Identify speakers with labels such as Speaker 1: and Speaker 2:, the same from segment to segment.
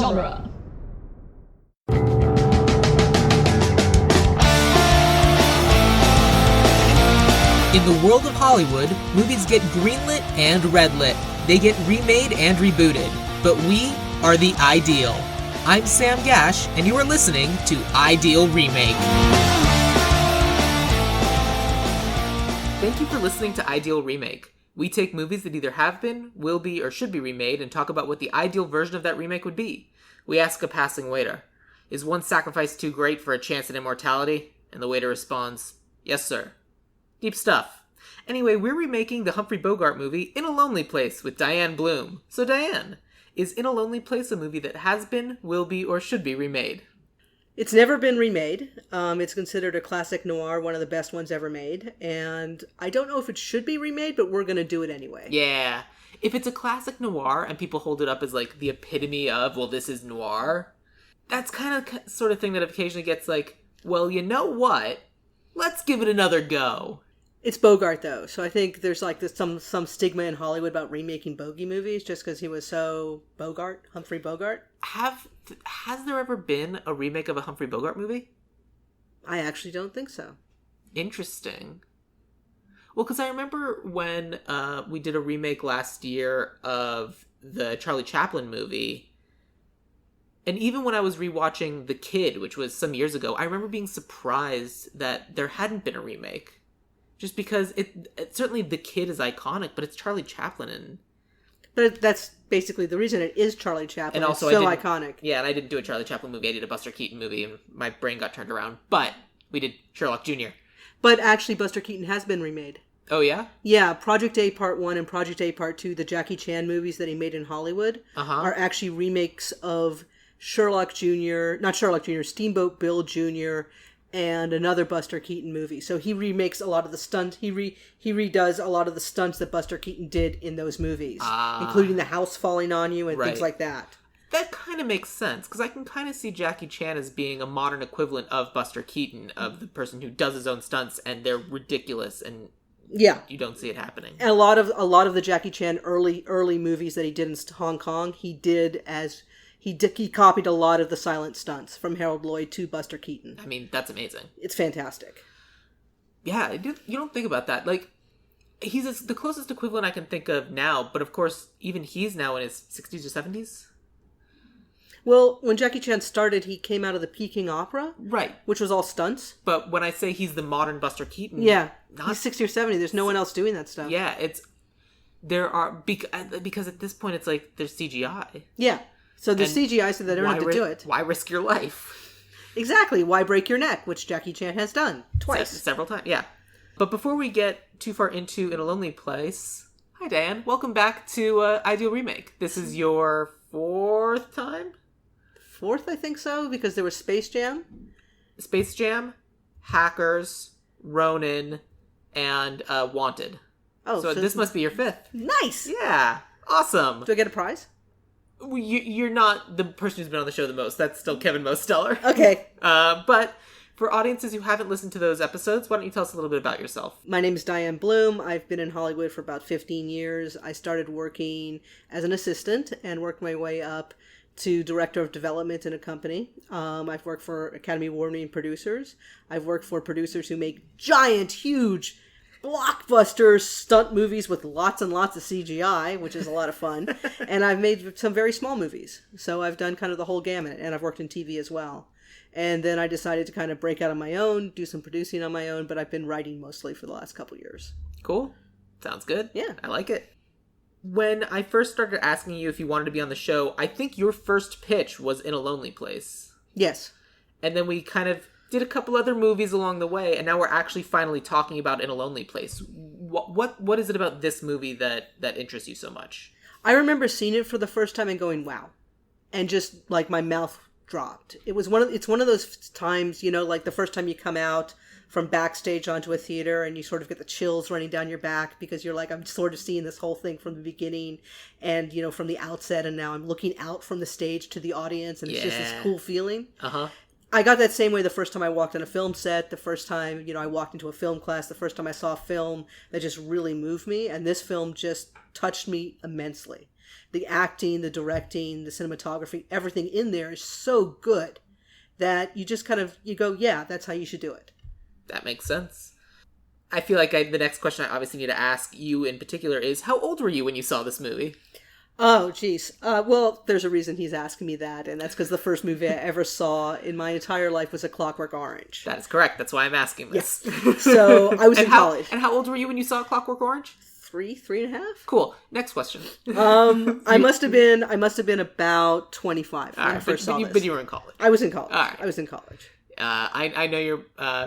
Speaker 1: genre.
Speaker 2: In the world of Hollywood, movies get greenlit and redlit. They get remade and rebooted. But we are the Ideal. I'm Sam Gasch, and you are listening to Ideal Remake. Thank you for listening to Ideal Remake. We take movies that either have been, will be, or should be remade and talk about what the ideal version of that remake would be. We ask a passing waiter, is one sacrifice too great for a chance at immortality? And the waiter responds, yes, sir. Deep stuff. Anyway, we're remaking the Humphrey Bogart movie In a Lonely Place with Dianne Bloom. So Dianne, is In a Lonely Place a movie that has been, will be, or should be remade?
Speaker 3: It's never been remade. It's considered a classic noir, one of the best ones ever made. And I don't know if it should be remade, but we're going to do it anyway.
Speaker 2: Yeah. If it's a classic noir and people hold it up as like the epitome of, well, this is noir, that's kind of sort of thing that occasionally gets like, well, you know what? Let's give it another go.
Speaker 3: It's Bogart, though, so I think there's like this, some stigma in Hollywood about remaking bogey movies just because he was so Bogart, Humphrey Bogart.
Speaker 2: Has there ever been a remake of a Humphrey Bogart movie?
Speaker 3: I actually don't think so.
Speaker 2: Interesting. Well, because I remember when we did a remake last year of the Charlie Chaplin movie, and even when I was rewatching The Kid, which was some years ago, I remember being surprised that there hadn't been a remake. Just because it certainly The Kid is iconic, but it's Charlie Chaplin and...
Speaker 3: But that's basically the reason it is Charlie Chaplin.
Speaker 2: And also
Speaker 3: it's so iconic.
Speaker 2: Yeah, and I didn't do a Charlie Chaplin movie. I did a Buster Keaton movie, and my brain got turned around. But we did Sherlock Jr.
Speaker 3: But actually, Buster Keaton has been remade.
Speaker 2: Oh, yeah?
Speaker 3: Yeah, Project A Part 1 and Project A Part 2, the Jackie Chan movies that he made in Hollywood, are actually remakes of Sherlock Jr., not Sherlock Jr., Steamboat Bill Jr., and another Buster Keaton movie. So he remakes a lot of the stunts. He redoes a lot of the stunts that Buster Keaton did in those movies, including the house falling on you and things like that.
Speaker 2: That kind of makes sense, because I can kind of see Jackie Chan as being a modern equivalent of Buster Keaton, of the person who does his own stunts, and they're ridiculous, and you don't see it happening. And a lot
Speaker 3: of the Jackie Chan early movies that he did in Hong Kong, he copied a lot of the silent stunts from Harold Lloyd to Buster Keaton.
Speaker 2: I mean, that's amazing.
Speaker 3: It's fantastic.
Speaker 2: Yeah, you don't think about that. Like, he's the closest equivalent I can think of now, but of course, even he's now in his 60s or 70s.
Speaker 3: Well, when Jackie Chan started, he came out of the Peking Opera.
Speaker 2: Right.
Speaker 3: Which was all stunts.
Speaker 2: But when I say he's the modern Buster Keaton...
Speaker 3: Yeah, he's 60 or 70. There's no one else doing that stuff.
Speaker 2: Yeah, because at this point, it's like, there's CGI.
Speaker 3: Yeah. So the CGI, so they don't have to do it.
Speaker 2: Why risk your life?
Speaker 3: Exactly. Why break your neck, which Jackie Chan has done twice.
Speaker 2: Several times, yeah. But before we get too far into In a Lonely Place, hi, Dan. Welcome back to Ideal Remake. This is your fourth time?
Speaker 3: Fourth, I think so, because there was Space Jam.
Speaker 2: Space Jam, Hackers, Ronin, and Wanted. Oh, so this must be your fifth.
Speaker 3: Nice!
Speaker 2: Yeah, awesome.
Speaker 3: Do I get a prize?
Speaker 2: You're not the person who's been on the show the most. That's still Kevin Mosteller.
Speaker 3: Okay.
Speaker 2: But for audiences who haven't listened to those episodes, why don't you tell us a little bit about yourself?
Speaker 3: My name is Dianne Bloom. I've been in Hollywood for about 15 years. I started working as an assistant and worked my way up to director of development in a company. I've worked for Academy Award-winning producers. I've worked for producers who make giant, huge blockbuster stunt movies with lots and lots of CGI, which is a lot of fun. And I've made some very small movies. So I've done kind of the whole gamut, and I've worked in TV as well. And then I decided to kind of break out on my own, do some producing on my own, but I've been writing mostly for the last couple of years.
Speaker 2: Cool. Sounds good.
Speaker 3: Yeah.
Speaker 2: I like it. When I first started asking you if you wanted to be on the show, I think your first pitch was In a Lonely Place.
Speaker 3: Yes.
Speaker 2: And then we kind of did a couple other movies along the way, and now we're actually finally talking about In a Lonely Place. What is it about this movie that interests you so much?
Speaker 3: I remember seeing it for the first time and going, wow. And just, like, my mouth dropped. It's one of those times, like the first time you come out from backstage onto a theater and you sort of get the chills running down your back because you're like, I'm sort of seeing this whole thing from the beginning and, from the outset, and now I'm looking out from the stage to the audience, and it's just this cool feeling. I got that same way the first time I walked on a film set, the first time, I walked into a film class, the first time I saw a film that just really moved me, and this film just touched me immensely. The acting, the directing, the cinematography, everything in there is so good that you just you go, yeah, that's how you should do it.
Speaker 2: That makes sense. I feel like the next question I obviously need to ask you in particular is, how old were you when you saw this movie?
Speaker 3: Oh, geez. Well, there's a reason he's asking me that, and that's because the first movie I ever saw in my entire life was A Clockwork Orange.
Speaker 2: That is correct. That's why I'm asking this.
Speaker 3: Yes. So I was in college.
Speaker 2: And how old were you when you saw Clockwork Orange?
Speaker 3: 3.5.
Speaker 2: Cool. Next question.
Speaker 3: I must have been about 25 when I first saw this.
Speaker 2: But you were in college.
Speaker 3: I was in college.
Speaker 2: All right.
Speaker 3: I was in college.
Speaker 2: I know your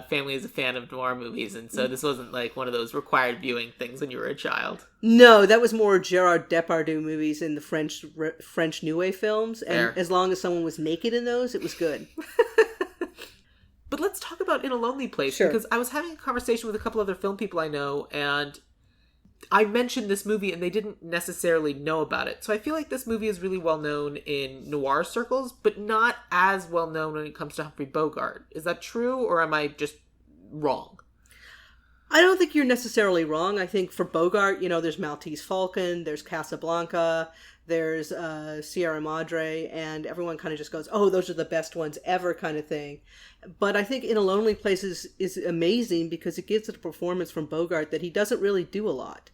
Speaker 2: family is a fan of noir movies, and so this wasn't like one of those required viewing things when you were a child.
Speaker 3: No, that was more Gerard Depardieu movies in the French New Wave films, and
Speaker 2: Fair.
Speaker 3: as long as someone was naked in those, it was good.
Speaker 2: But let's talk about In a Lonely Place,
Speaker 3: Sure.
Speaker 2: because I was having a conversation with a couple other film people I know, and I mentioned this movie and they didn't necessarily know about it. So I feel like this movie is really well known in noir circles, but not as well known when it comes to Humphrey Bogart. Is that true, or am I just wrong?
Speaker 3: I don't think you're necessarily wrong. I think for Bogart, there's Maltese Falcon, there's Casablanca, there's Sierra Madre, and everyone kind of just goes, oh, those are the best ones ever kind of thing. But I think In a Lonely Place is amazing because it gives it a performance from Bogart that he doesn't really do a lot.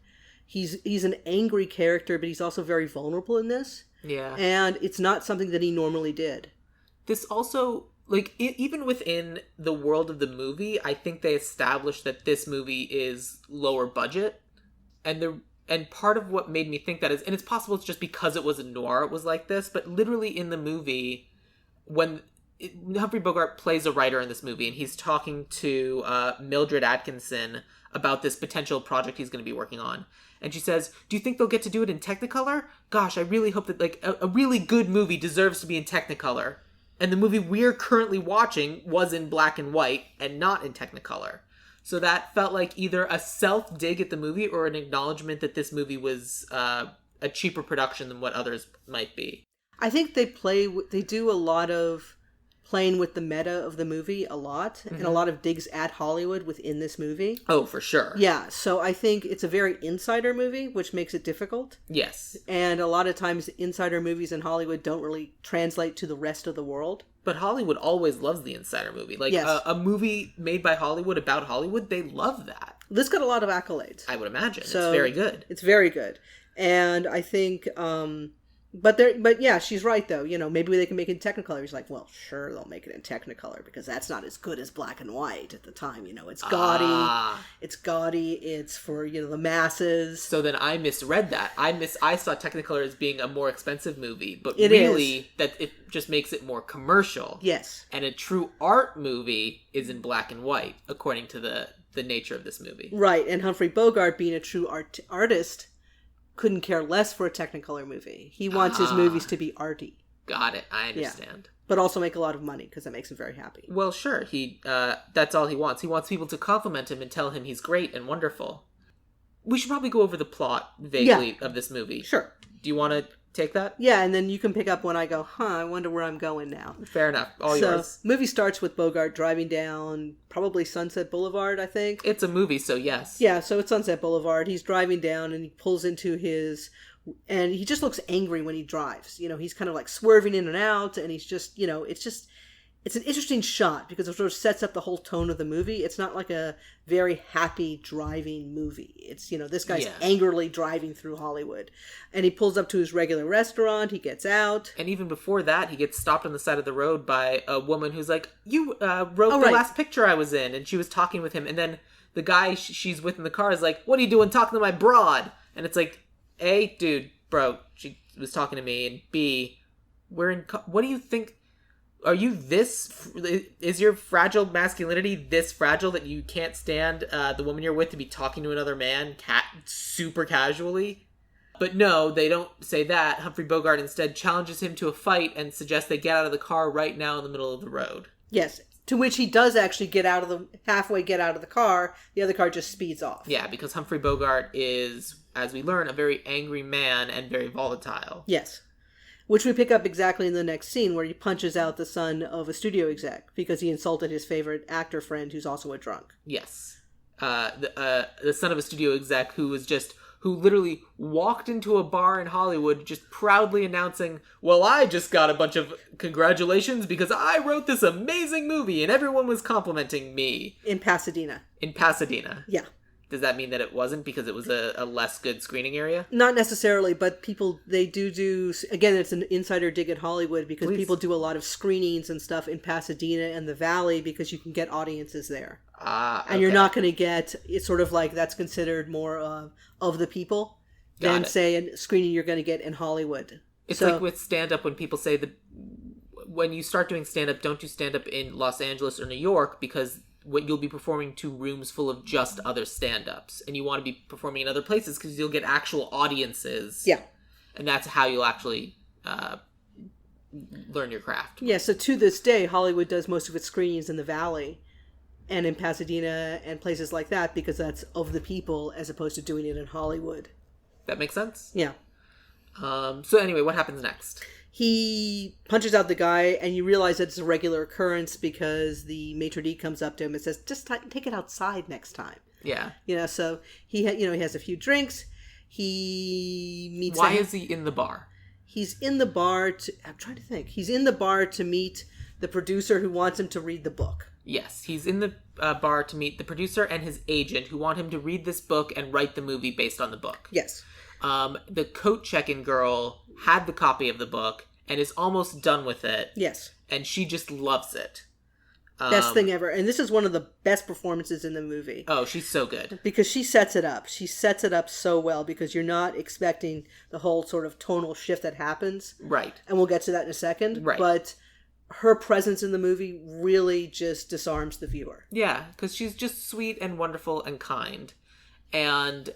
Speaker 3: He's an angry character, but he's also very vulnerable in this.
Speaker 2: Yeah.
Speaker 3: And it's not something that he normally did.
Speaker 2: This also, even within the world of the movie, I think they established that this movie is lower budget. And part of what made me think that is, and it's possible it's just because it was a noir it was like this, but literally in the movie, when Humphrey Bogart plays a writer in this movie, and he's talking to Mildred Atkinson about this potential project he's going to be working on. And she says, do you think they'll get to do it in Technicolor? Gosh, I really hope that a really good movie deserves to be in Technicolor. And the movie we're currently watching was in black and white and not in Technicolor. So that felt like either a self-dig at the movie or an acknowledgement that this movie was a cheaper production than what others might be.
Speaker 3: I think they do a lot of playing with the meta of the movie a lot, and a lot of digs at Hollywood within this movie.
Speaker 2: Oh, for sure.
Speaker 3: Yeah, so I think it's a very insider movie, which makes it difficult.
Speaker 2: Yes.
Speaker 3: And a lot of times insider movies in Hollywood don't really translate to the rest of the world.
Speaker 2: But Hollywood always loves the insider movie.
Speaker 3: Yes.
Speaker 2: A movie made by Hollywood about Hollywood, they love that.
Speaker 3: This got a lot of accolades.
Speaker 2: I would imagine.
Speaker 3: So,
Speaker 2: it's very good.
Speaker 3: It's very good. And I think... But yeah, she's right though. Maybe they can make it in Technicolor. He's like, well, sure, they'll make it in Technicolor because that's not as good as black and white at the time. It's gaudy. It's gaudy. It's for the masses.
Speaker 2: So then I misread that. I saw Technicolor as being a more expensive movie, but
Speaker 3: it
Speaker 2: that it just makes it more commercial.
Speaker 3: Yes.
Speaker 2: And a true art movie is in black and white, according to the nature of this movie.
Speaker 3: Right, and Humphrey Bogart, being a true artist, couldn't care less for a Technicolor movie. He wants his movies to be arty.
Speaker 2: Got it. I understand.
Speaker 3: Yeah. But also make a lot of money, because that makes him very happy.
Speaker 2: Well, sure. That's all he wants. He wants people to compliment him and tell him he's great and wonderful. We should probably go over the plot vaguely of this movie.
Speaker 3: Sure.
Speaker 2: Do you want to take that?
Speaker 3: Yeah, and then you can pick up when I go, I wonder where I'm going now.
Speaker 2: Fair enough. All yours.
Speaker 3: Movie starts with Bogart driving down probably Sunset Boulevard, I think.
Speaker 2: It's a movie, so yes.
Speaker 3: Yeah, so it's Sunset Boulevard. He's driving down and he pulls into his... And he just looks angry when he drives. He's kind of like swerving in and out, and he's just, it's an interesting shot because it sort of sets up the whole tone of the movie. It's not like a very happy driving movie. It's, this guy's angrily driving through Hollywood. And he pulls up to his regular restaurant. He gets out.
Speaker 2: And even before that, he gets stopped on the side of the road by a woman who's like, you wrote the last picture I was in. And she was talking with him. And then the guy she's with in the car is like, what are you doing talking to my broad? And it's like, A, dude, bro, she was talking to me. And B, what do you think? Are you is your fragile masculinity this fragile that you can't stand the woman you're with to be talking to another man super casually? But no, they don't say that. Humphrey Bogart instead challenges him to a fight and suggests they get out of the car right now in the middle of the road.
Speaker 3: Yes, to which he does actually halfway get out of the car. The other car just speeds off.
Speaker 2: Yeah, because Humphrey Bogart is, as we learn, a very angry man and very volatile.
Speaker 3: Yes. Which we pick up exactly in the next scene where he punches out the son of a studio exec because he insulted his favorite actor friend who's also a drunk.
Speaker 2: Yes. The son of a studio exec who literally walked into a bar in Hollywood just proudly announcing, well, I just got a bunch of congratulations because I wrote this amazing movie and everyone was complimenting me.
Speaker 3: In Pasadena.
Speaker 2: Yeah. Does that mean that it wasn't because it was a less good screening area?
Speaker 3: Not necessarily, but people, they do, again, it's an insider dig at Hollywood because people do a lot of screenings and stuff in Pasadena and the Valley because you can get audiences there.
Speaker 2: Okay.
Speaker 3: And you're not going to get, it's sort of like that's considered more of the people than, say, a screening you're going to get in Hollywood.
Speaker 2: It's like with stand-up when people say that when you start doing stand-up, don't do stand-up in Los Angeles or New York because you'll be performing to rooms full of just other stand-ups. And you want to be performing in other places because you'll get actual audiences.
Speaker 3: Yeah.
Speaker 2: And that's how you'll actually learn your craft.
Speaker 3: Yeah, so to this day, Hollywood does most of its screenings in the Valley and in Pasadena and places like that because that's of the people as opposed to doing it in Hollywood.
Speaker 2: That makes sense?
Speaker 3: Yeah.
Speaker 2: So anyway, what happens next?
Speaker 3: He punches out the guy, and you realize that it's a regular occurrence because the maitre d' comes up to him and says, just take it outside next time.
Speaker 2: Yeah.
Speaker 3: So he has a few drinks. He meets...
Speaker 2: Why is he in the bar?
Speaker 3: He's in the bar I'm trying to think. He's in the bar to meet the producer who wants him to read the book.
Speaker 2: Yes, he's in the bar to meet the producer and his agent who want him to read this book and write the movie based on the book.
Speaker 3: Yes.
Speaker 2: The coat check-in girl had the copy of the book and is almost done with it.
Speaker 3: Yes.
Speaker 2: And she just loves it.
Speaker 3: Best thing ever. And this is one of the best performances in the movie.
Speaker 2: Oh, she's so good.
Speaker 3: Because she sets it up. She sets it up so well because you're not expecting the whole sort of tonal shift that happens.
Speaker 2: Right.
Speaker 3: And we'll get to that in a second.
Speaker 2: Right.
Speaker 3: But her presence in the movie really just disarms the viewer.
Speaker 2: Yeah, because she's just sweet and wonderful and kind. And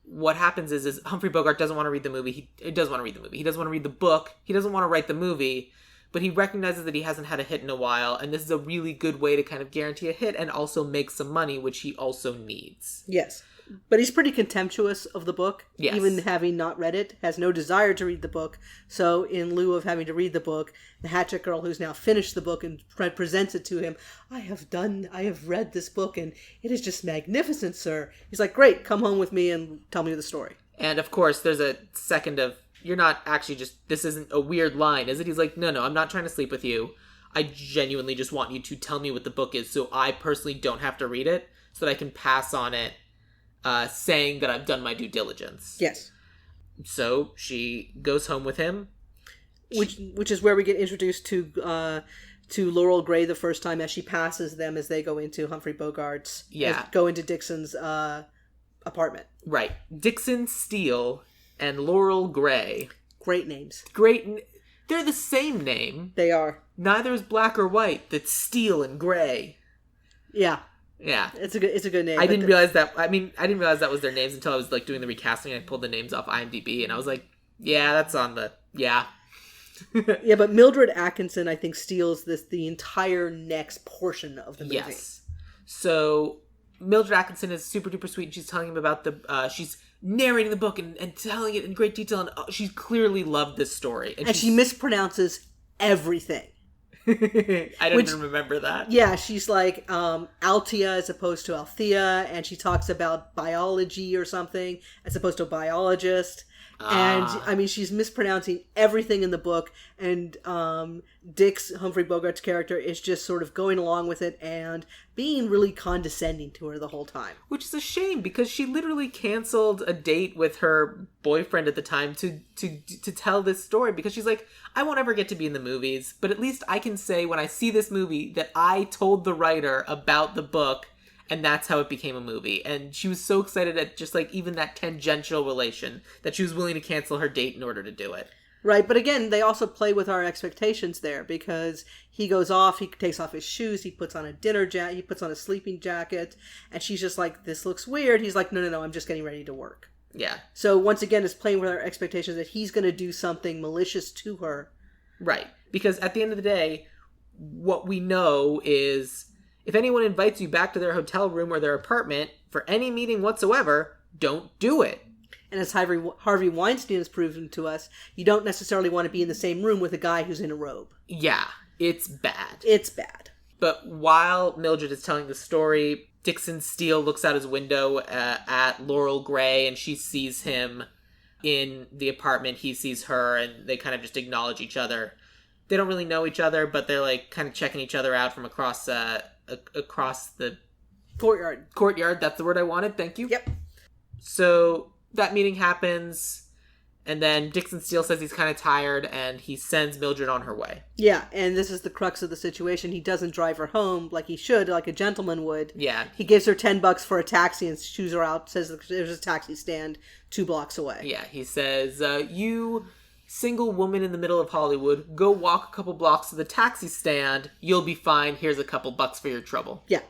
Speaker 2: what happens is Humphrey Bogart doesn't want to read the movie. He doesn't want to read the movie. He doesn't want to read the book. He doesn't want to write the movie. But he recognizes that he hasn't had a hit in a while. And this is a really good way to kind of guarantee a hit and also make some money, which he also needs.
Speaker 3: Yes. But he's pretty contemptuous of the book,
Speaker 2: yes.
Speaker 3: Even having not read it, has no desire to read the book. So in lieu of having to read the book, the hatchet girl who's now finished the book and presents it to him, I have read this book and it is just magnificent, sir. He's like, great, come home with me and tell me the story.
Speaker 2: And of course, there's a second of, you're not actually just, this isn't a weird line, is it? He's like, no, I'm not trying to sleep with you. I genuinely just want you to tell me what the book is so I personally don't have to read it so that I can pass on it. Saying that I've done my due diligence.
Speaker 3: Yes.
Speaker 2: So she goes home with him.
Speaker 3: Which is where we get introduced to Laurel Gray the first time as she passes them as they go into Humphrey Bogart's... Go into Dixon's apartment.
Speaker 2: Right. Dixon Steele and Laurel Gray.
Speaker 3: Great names.
Speaker 2: They're the same name.
Speaker 3: They are.
Speaker 2: Neither is black or white. That's Steele and Gray.
Speaker 3: Yeah.
Speaker 2: Yeah,
Speaker 3: it's a good name.
Speaker 2: I didn't realize that. I didn't realize that was their names until I was like doing the recasting. I pulled the names off IMDb, and I was like, "Yeah, that's on the yeah."
Speaker 3: Yeah, but Mildred Atkinson, I think, steals the entire next portion of the movie.
Speaker 2: Yes. So Mildred Atkinson is super duper sweet, and she's telling him about she's narrating the book and telling it in great detail, and she clearly loved this story,
Speaker 3: and she mispronounces everything.
Speaker 2: I don't even remember that.
Speaker 3: Yeah, she's like Althea as opposed to Althea, and she talks about biology or something as opposed to a biologist. And she's mispronouncing everything in the book, and Humphrey Bogart's character is just sort of going along with it and being really condescending to her the whole time.
Speaker 2: Which is a shame because she literally canceled a date with her boyfriend at the time to tell this story because she's like, I won't ever get to be in the movies, but at least I can say when I see this movie that I told the writer about the book. And that's how it became a movie. And she was so excited at just like even that tangential relation that she was willing to cancel her date in order to do it.
Speaker 3: Right. But again, they also play with our expectations there because he goes off, he takes off his shoes, he puts on a dinner jacket, he puts on a sleeping jacket. And she's just like, this looks weird. He's like, no, I'm just getting ready to work.
Speaker 2: Yeah.
Speaker 3: So once again, it's playing with our expectations that he's going to do something malicious to her.
Speaker 2: Right. Because at the end of the day, what we know is... if anyone invites you back to their hotel room or their apartment for any meeting whatsoever, don't do it.
Speaker 3: And as Harvey Weinstein has proven to us, you don't necessarily want to be in the same room with a guy who's in a robe.
Speaker 2: Yeah, it's bad.
Speaker 3: It's bad.
Speaker 2: But while Mildred is telling the story, Dixon Steele looks out his window at Laurel Gray, and she sees him in the apartment. He sees her, and they kind of just acknowledge each other. They don't really know each other, but they're like kind of checking each other out from across the courtyard. That's the word I wanted. Thank you.
Speaker 3: Yep.
Speaker 2: So that meeting happens, and then Dixon Steele says he's kind of tired, and he sends Mildred on her way.
Speaker 3: Yeah, and this is the crux of the situation. He doesn't drive her home like he should, like a gentleman would.
Speaker 2: Yeah.
Speaker 3: He gives her $10 for a taxi and shoos her out, says there's a taxi stand 2 blocks away.
Speaker 2: Yeah, he says, you single woman in the middle of Hollywood, go walk a couple blocks to the taxi stand, you'll be fine, here's a couple bucks for your trouble.
Speaker 3: Yeah.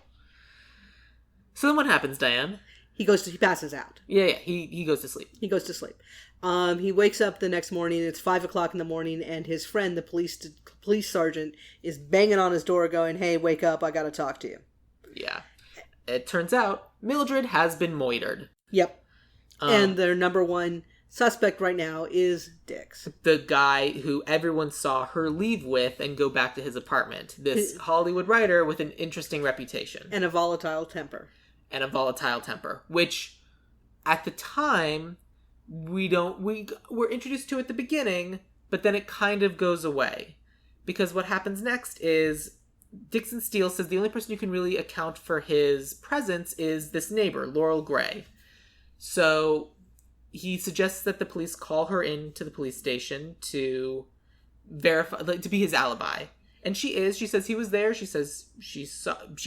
Speaker 2: So then what happens, Diane?
Speaker 3: He passes out.
Speaker 2: Yeah, he goes to sleep.
Speaker 3: He goes to sleep. He wakes up the next morning. It's 5 o'clock in the morning, and his friend, the police sergeant, is banging on his door, going, "Hey, wake up! I gotta talk to you."
Speaker 2: Yeah. It turns out Mildred has been moitered.
Speaker 3: Yep. And their number one suspect right now is Dix,
Speaker 2: the guy who everyone saw her leave with and go back to his apartment. This Hollywood writer with an interesting reputation
Speaker 3: and a volatile temper.
Speaker 2: Which at the time we were introduced to at the beginning, but then it kind of goes away. Because what happens next is Dixon Steele says the only person who can really account for his presence is this neighbor, Laurel Gray. So he suggests that the police call her into the police station to verify, like, to be his alibi. And she says he was there. She says she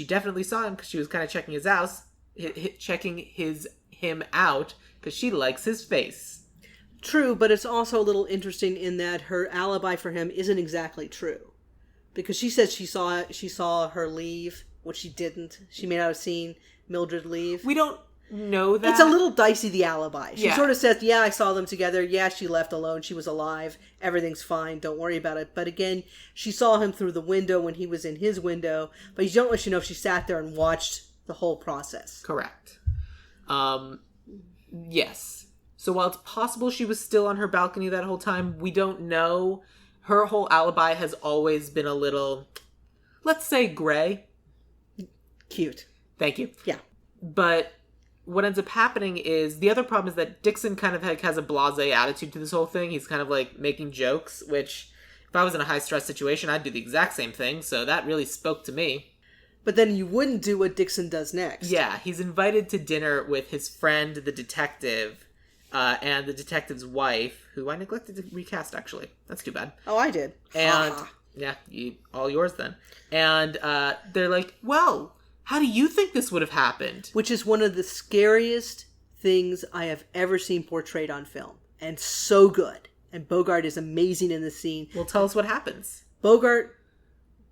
Speaker 2: definitely saw him because she was kind of checking his house, checking him out because she likes his face.
Speaker 3: True, but it's also a little interesting in that her alibi for him isn't exactly true. Because she says she saw her leave, which she didn't. She may not have seen Mildred leave.
Speaker 2: We don't know that.
Speaker 3: It's a little dicey, the alibi. She
Speaker 2: Yeah.
Speaker 3: sort of says, yeah, I saw them together. Yeah, she left alone. She was alive. Everything's fine. Don't worry about it. But again, she saw him through the window when he was in his window. But you don't let you know if she sat there and watched the whole process.
Speaker 2: Correct. Yes. So while it's possible she was still on her balcony that whole time, we don't know. Her whole alibi has always been a little, let's say, gray.
Speaker 3: Cute.
Speaker 2: Thank you.
Speaker 3: Yeah.
Speaker 2: But what ends up happening is, the other problem is that Dixon kind of has a blasé attitude to this whole thing. He's kind of like making jokes, which if I was in a high stress situation, I'd do the exact same thing. So that really spoke to me.
Speaker 3: But then you wouldn't do what Dixon does next.
Speaker 2: Yeah, he's invited to dinner with his friend, the detective, and the detective's wife, who I neglected to recast, actually. That's too bad.
Speaker 3: Oh, I did.
Speaker 2: And, yeah, all yours then. And they're like, well, how do you think this would have happened?
Speaker 3: Which is one of the scariest things I have ever seen portrayed on film. And so good. And Bogart is amazing in this scene.
Speaker 2: Well, tell us what happens.
Speaker 3: Bogart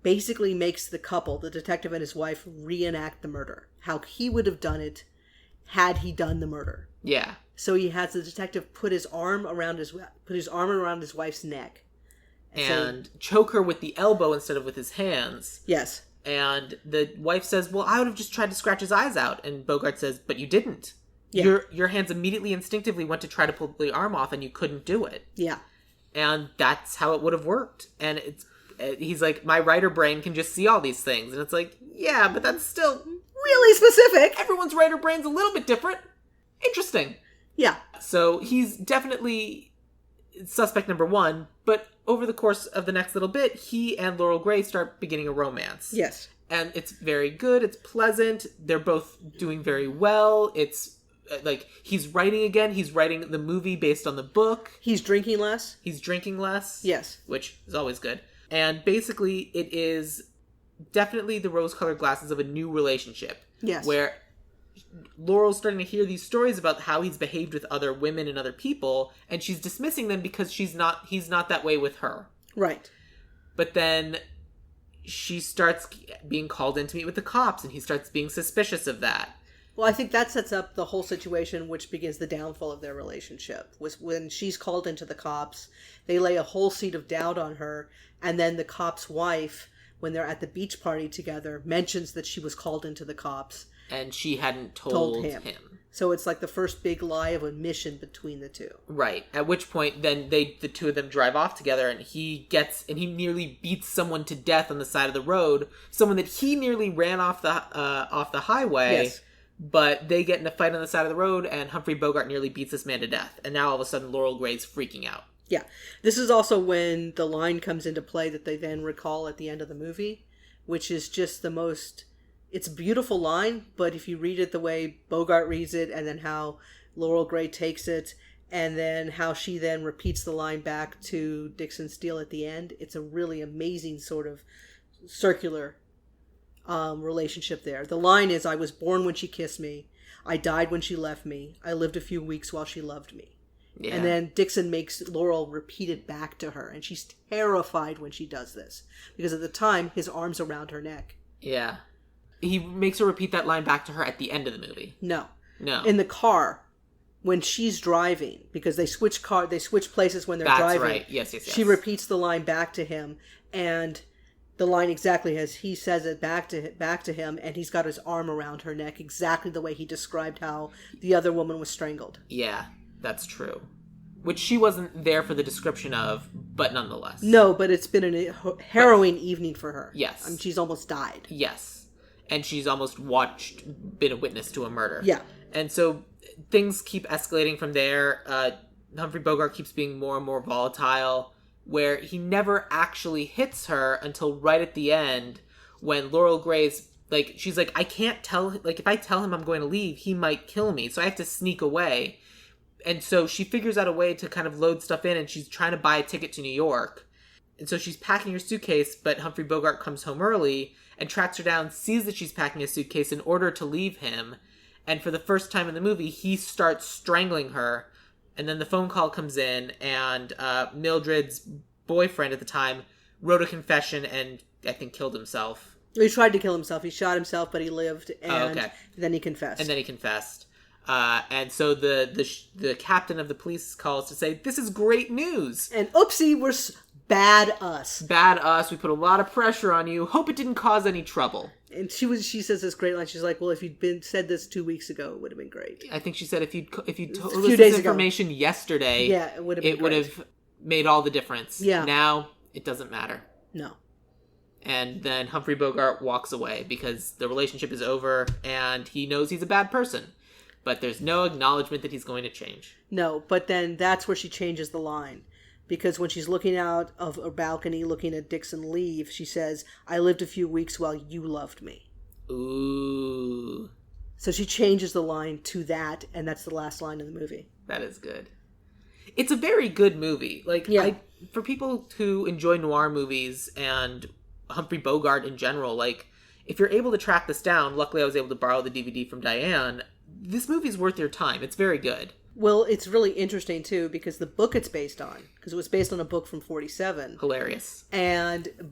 Speaker 3: basically makes the couple, the detective and his wife, reenact the murder. How he would have done it had he done the murder.
Speaker 2: Yeah.
Speaker 3: So he has the detective put his arm around his wife's neck.
Speaker 2: And choke her with the elbow instead of with his hands.
Speaker 3: Yes.
Speaker 2: And the wife says, well, I would have just tried to scratch his eyes out. And Bogart says, but you didn't. Yeah. Your hands immediately, instinctively went to try to pull the arm off, and you couldn't do it.
Speaker 3: Yeah.
Speaker 2: And that's how it would have worked. And he's like, my writer brain can just see all these things. And it's like, yeah, but that's still
Speaker 3: really specific.
Speaker 2: Everyone's writer brain's a little bit different. Interesting.
Speaker 3: Yeah.
Speaker 2: So he's definitely suspect number one, but over the course of the next little bit, he and Laurel Gray start beginning a romance.
Speaker 3: Yes.
Speaker 2: And it's very good. It's pleasant. They're both doing very well. It's like, he's writing again. He's writing the movie based on the book.
Speaker 3: He's drinking less.
Speaker 2: Yes. Which is always good. And basically, it is definitely the rose-colored glasses of a new relationship.
Speaker 3: Yes.
Speaker 2: Where Laurel's starting to hear these stories about how he's behaved with other women and other people, and she's dismissing them because he's not that way with her.
Speaker 3: Right.
Speaker 2: But then she starts being called in to meet with the cops, and he starts being suspicious of that.
Speaker 3: Well, I think that sets up the whole situation, which begins the downfall of their relationship. Was when she's called into the cops, they lay a whole seed of doubt on her, and then the cop's wife, when they're at the beach party together, mentions that she was called into the cops.
Speaker 2: And she hadn't told him.
Speaker 3: So it's like the first big lie of admission between the two.
Speaker 2: Right. At which point, then the two of them drive off together, and he nearly beats someone to death on the side of the road. Someone that he nearly ran off the highway.
Speaker 3: Yes.
Speaker 2: But they get in a fight on the side of the road, and Humphrey Bogart nearly beats this man to death. And now all of a sudden, Laurel Gray's freaking out.
Speaker 3: Yeah. This is also when the line comes into play that they then recall at the end of the movie, which is just the most... It's a beautiful line, but if you read it the way Bogart reads it, and then how Laurel Gray takes it, and then how she then repeats the line back to Dixon Steele at the end, it's a really amazing sort of circular relationship there. The line is, I was born when she kissed me. I died when she left me. I lived a few weeks while she loved me. Yeah. And then Dixon makes Laurel repeat it back to her, and she's terrified when she does this, because at the time, his arm's around her neck.
Speaker 2: Yeah. He makes her repeat that line back to her at the end of the movie.
Speaker 3: No.
Speaker 2: In
Speaker 3: the car, when she's driving, because they switch places when they're driving.
Speaker 2: That's right. Yes.
Speaker 3: She repeats the line back to him, and the line exactly as he says it back to him, and he's got his arm around her neck, exactly the way he described how the other woman was strangled.
Speaker 2: Yeah, that's true. Which she wasn't there for the description of, but nonetheless.
Speaker 3: No, but it's been a harrowing evening for her.
Speaker 2: Yes.
Speaker 3: I mean, she's almost died.
Speaker 2: Yes. And she's almost been a witness to a murder.
Speaker 3: Yeah.
Speaker 2: And so things keep escalating from there. Humphrey Bogart keeps being more and more volatile, where he never actually hits her until right at the end, when Laurel Gray's, like, she's like, I can't tell, like, if I tell him I'm going to leave, he might kill me, so I have to sneak away. And so she figures out a way to kind of load stuff in, and she's trying to buy a ticket to New York. And so she's packing her suitcase, but Humphrey Bogart comes home early and tracks her down, sees that she's packing a suitcase in order to leave him. And for the first time in the movie, he starts strangling her. And then the phone call comes in, and Mildred's boyfriend at the time wrote a confession and I think killed himself.
Speaker 3: He tried to kill himself. He shot himself, but he lived, and then he confessed.
Speaker 2: And so the captain of the police calls to say, this is great news.
Speaker 3: And oopsie, we're bad us.
Speaker 2: Bad us. We put a lot of pressure on you. Hope it didn't cause any trouble.
Speaker 3: And she says this great line. She's like, well, if you'd said this 2 weeks ago, it would have been great.
Speaker 2: I think she said if you'd told us this information yesterday,
Speaker 3: it would have
Speaker 2: made all the difference.
Speaker 3: Yeah.
Speaker 2: Now, it doesn't matter.
Speaker 3: No.
Speaker 2: And then Humphrey Bogart walks away because the relationship is over and he knows he's a bad person. But there's no acknowledgement that he's going to change.
Speaker 3: No, but then that's where she changes the line. Because when she's looking out of a balcony looking at Dixon leave, she says, I lived a few weeks while you loved me.
Speaker 2: Ooh.
Speaker 3: So she changes the line to that, and that's the last line in the movie.
Speaker 2: That is good. It's a very good movie. For people who enjoy noir movies and Humphrey Bogart in general, like, if you're able to track this down, luckily I was able to borrow the DVD from Dianne, this movie's worth your time. It's very good.
Speaker 3: Well, it's really interesting, too, because the book it's based on, because it was based on a book from 1947.
Speaker 2: Hilarious.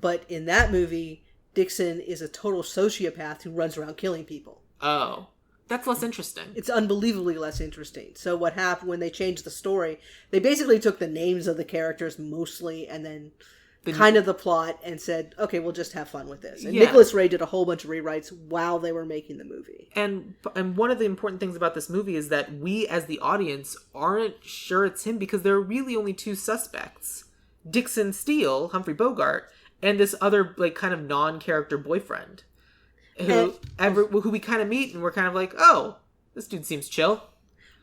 Speaker 3: But in that movie, Dixon is a total sociopath who runs around killing people.
Speaker 2: Oh. That's less interesting.
Speaker 3: It's unbelievably less interesting. So what happened when they changed the story, they basically took the names of the characters mostly and then kind of the plot and said, okay, we'll just have fun with this. And Nicholas Ray did a whole bunch of rewrites while they were making the movie.
Speaker 2: And one of the important things about this movie is that we as the audience aren't sure it's him because there are really only two suspects. Dixon Steele, Humphrey Bogart, and this other kind of non-character boyfriend who we kind of meet and we're kind of like, oh, this dude seems chill.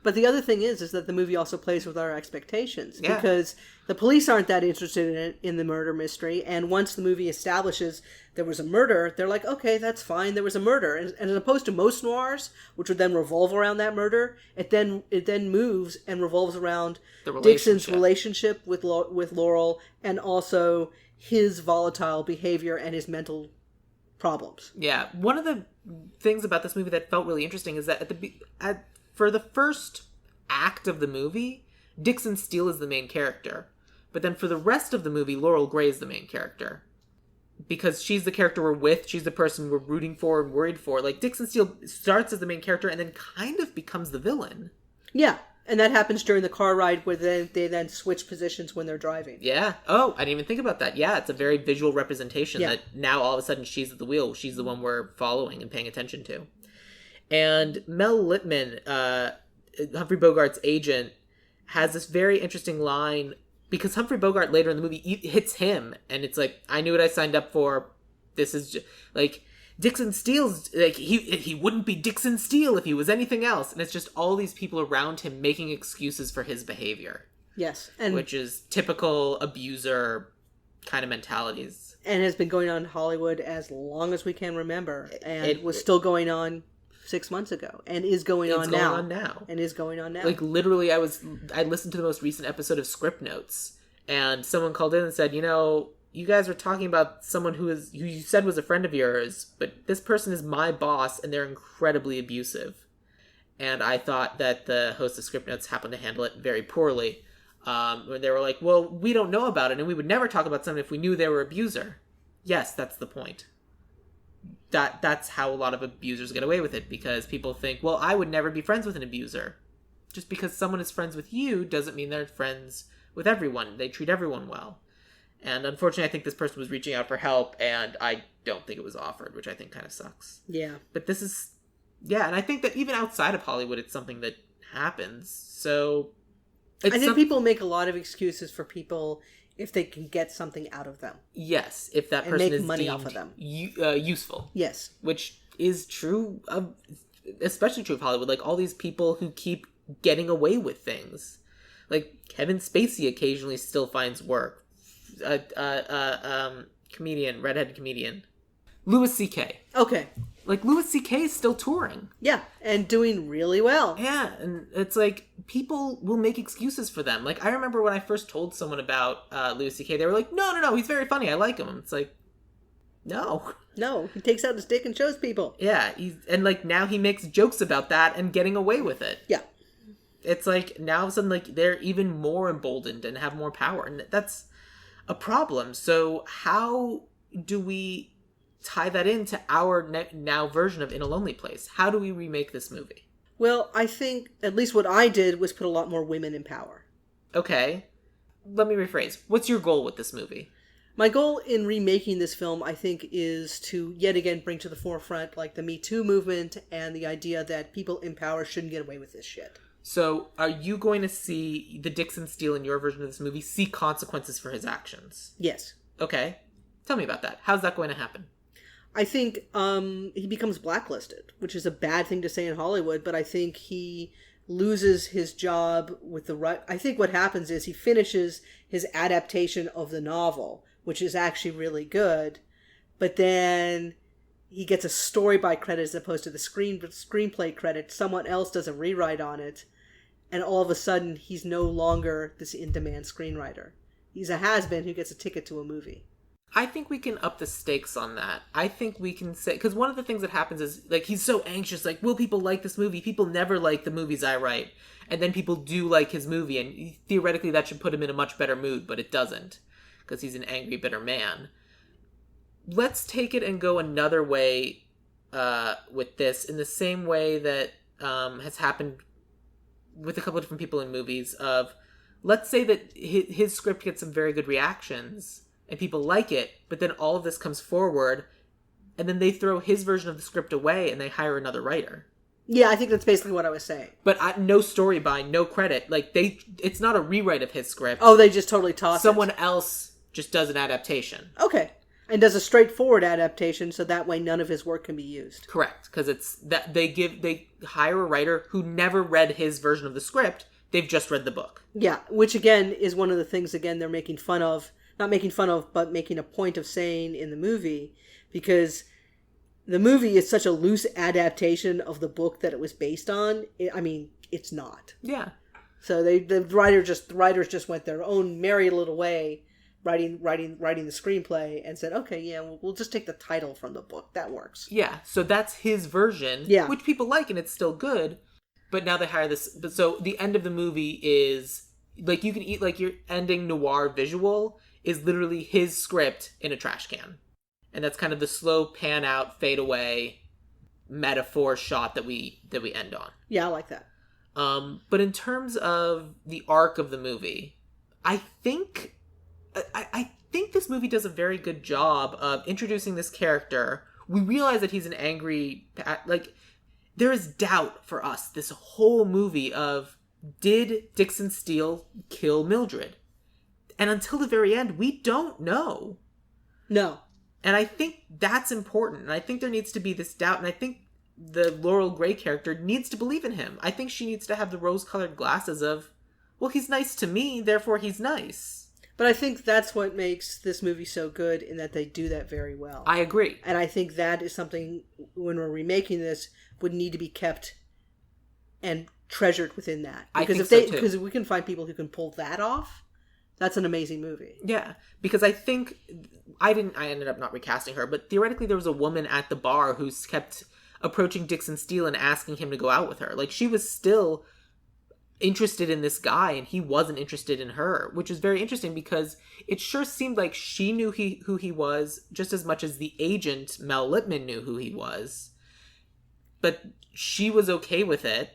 Speaker 3: But the other thing is that the movie also plays with our expectations because the police aren't that interested in the murder mystery. And once the movie establishes there was a murder, they're like, okay, that's fine. There was a murder. And as opposed to most noirs, which would then revolve around that murder, it then moves and revolves around Dixon's relationship with Laurel and also his volatile behavior and his mental problems.
Speaker 2: Yeah. One of the things about this movie that felt really interesting is that for the first act of the movie, Dixon Steele is the main character. But then for the rest of the movie, Laurel Gray is the main character. Because she's the character we're with, she's the person we're rooting for and worried for. Like, Dixon Steele starts as the main character and then kind of becomes the villain. Yeah, and that happens during the car ride where they then switch positions when they're driving. Yeah. Oh, I didn't even think about that. Yeah, it's a very visual representation that now all of a sudden she's at the wheel. She's the one we're following and paying attention to. And Mel Lipman, Humphrey Bogart's agent, has this very interesting line, because Humphrey Bogart later in the movie hits him, and it's like, I knew what I signed up for. This is just, like, Dixon Steele's, like, he wouldn't be Dixon Steele if he was anything else. And it's just all these people around him making excuses for his behavior.
Speaker 3: Yes.
Speaker 2: Which is typical abuser kind of mentalities.
Speaker 3: And has been going on in Hollywood as long as we can remember. And it was still going on 6 months ago. And is going on now. And is going on now.
Speaker 2: Like, literally, I listened to the most recent episode of Script Notes. And someone called in and said, you guys are talking about someone who you said was a friend of yours, but this person is my boss, and they're incredibly abusive. And I thought that the host of Script Notes happened to handle it very poorly. When they were like, well, we don't know about it, and we would never talk about someone if we knew they were an abuser. Yes, that's the point. That's how a lot of abusers get away with it, because people think, well, I would never be friends with an abuser. Just because someone is friends with you doesn't mean they're friends with everyone. They treat everyone well. And unfortunately, I think this person was reaching out for help, and I don't think it was offered, which I think kind of sucks.
Speaker 3: Yeah.
Speaker 2: But this is... Yeah, and I think that even outside of Hollywood, it's something that happens. So... I think
Speaker 3: people make a lot of excuses for people if they can get something out of them.
Speaker 2: Yes, if that person is
Speaker 3: money off of them.
Speaker 2: Useful.
Speaker 3: Yes.
Speaker 2: Which is true of... Especially true of Hollywood. Like, all these people who keep getting away with things. Like, Kevin Spacey occasionally still finds work. Comedian, redheaded comedian, Louis C.K.
Speaker 3: Okay.
Speaker 2: Like, Louis C.K. is still touring.
Speaker 3: Yeah, and doing really well.
Speaker 2: Yeah, and it's like, people will make excuses for them. Like, I remember when I first told someone about Louis C.K., they were like, no, he's very funny, I like him. It's like, no.
Speaker 3: No, he takes out his dick and shows people.
Speaker 2: Yeah, and like, now he makes jokes about that and getting away with it.
Speaker 3: Yeah.
Speaker 2: It's like, now all of a sudden, like, they're even more emboldened and have more power, and that's a problem. So how do we tie that into our now version of In a Lonely Place? How do we remake this movie?
Speaker 3: Well, I think at least what I did was put a lot more women in power.
Speaker 2: Okay. Let me rephrase. What's your goal with this movie?
Speaker 3: My goal in remaking this film, I think, is to yet again bring to the forefront, like, the Me Too movement and the idea that people in power shouldn't get away with this shit.
Speaker 2: So, are you going to see the Dixon Steele in your version of this movie see consequences for his actions?
Speaker 3: Yes.
Speaker 2: Okay. Tell me about that. How's that going to happen?
Speaker 3: I think he becomes blacklisted, which is a bad thing to say in Hollywood, but I think he loses his job with the right... I think what happens is he finishes his adaptation of the novel, which is actually really good, but then he gets a story by credit as opposed to the screenplay credit. Someone else does a rewrite on it, and all of a sudden he's no longer this in-demand screenwriter. He's a has-been who gets a ticket to a movie.
Speaker 2: I think we can up the stakes on that. I think we can say... Because one of the things that happens is, like, he's so anxious, like, will people like this movie? People never like the movies I write. And then people do like his movie, and theoretically that should put him in a much better mood, but it doesn't. Because he's an angry, bitter man. Let's take it and go another way with this, in the same way that has happened with a couple of different people in movies of... Let's say that his script gets some very good reactions, and people like it, but then all of this comes forward, and then they throw his version of the script away, and they hire another writer.
Speaker 3: Yeah, I think that's basically what I was saying.
Speaker 2: But no story by, no credit. Like, it's not a rewrite of his script.
Speaker 3: Oh, they just totally toss
Speaker 2: Someone else just does an adaptation.
Speaker 3: Okay. And does a straightforward adaptation, so that way none of his work can be used.
Speaker 2: Correct, because it's that they hire a writer who never read his version of the script. They've just read the book. Yeah,
Speaker 3: which again is one of the things again they're making fun of. Not making fun of, but making a point of saying in the movie, because the movie is such a loose adaptation of the book that it was based on. It's not.
Speaker 2: Yeah.
Speaker 3: So the writers just went their own merry little way, writing the screenplay, and said, okay, yeah, we'll just take the title from the book. That works.
Speaker 2: Yeah. So that's his version.
Speaker 3: Yeah.
Speaker 2: Which people like, and it's still good. But now they hire this. But so the end of the movie is like, you can eat, like, your ending noir visual is literally his script in a trash can. And that's kind of the slow pan out, fade away metaphor shot that we end on.
Speaker 3: Yeah, I like that.
Speaker 2: But in terms of the arc of the movie, I think this movie does a very good job of introducing this character. We realize that he's an angry, like, there is doubt for us this whole movie of, did Dixon Steele kill Mildred? And until the very end, we don't know.
Speaker 3: No.
Speaker 2: And I think that's important. And I think there needs to be this doubt. And I think the Laurel Gray character needs to believe in him. I think she needs to have the rose-colored glasses of, well, he's nice to me, therefore he's nice.
Speaker 3: But I think that's what makes this movie so good, in that they do that very well.
Speaker 2: I agree.
Speaker 3: And I think that is something, when we're remaking this, would need to be kept and treasured within that. Because because if we can find people who can pull that off, that's an amazing movie.
Speaker 2: Yeah, because I think I ended up not recasting her, but theoretically there was a woman at the bar who kept approaching Dixon Steele and asking him to go out with her. Like, she was still interested in this guy and he wasn't interested in her, which is very interesting because it sure seemed like she knew who he was just as much as the agent Mel Lipman knew who he was, but she was okay with it,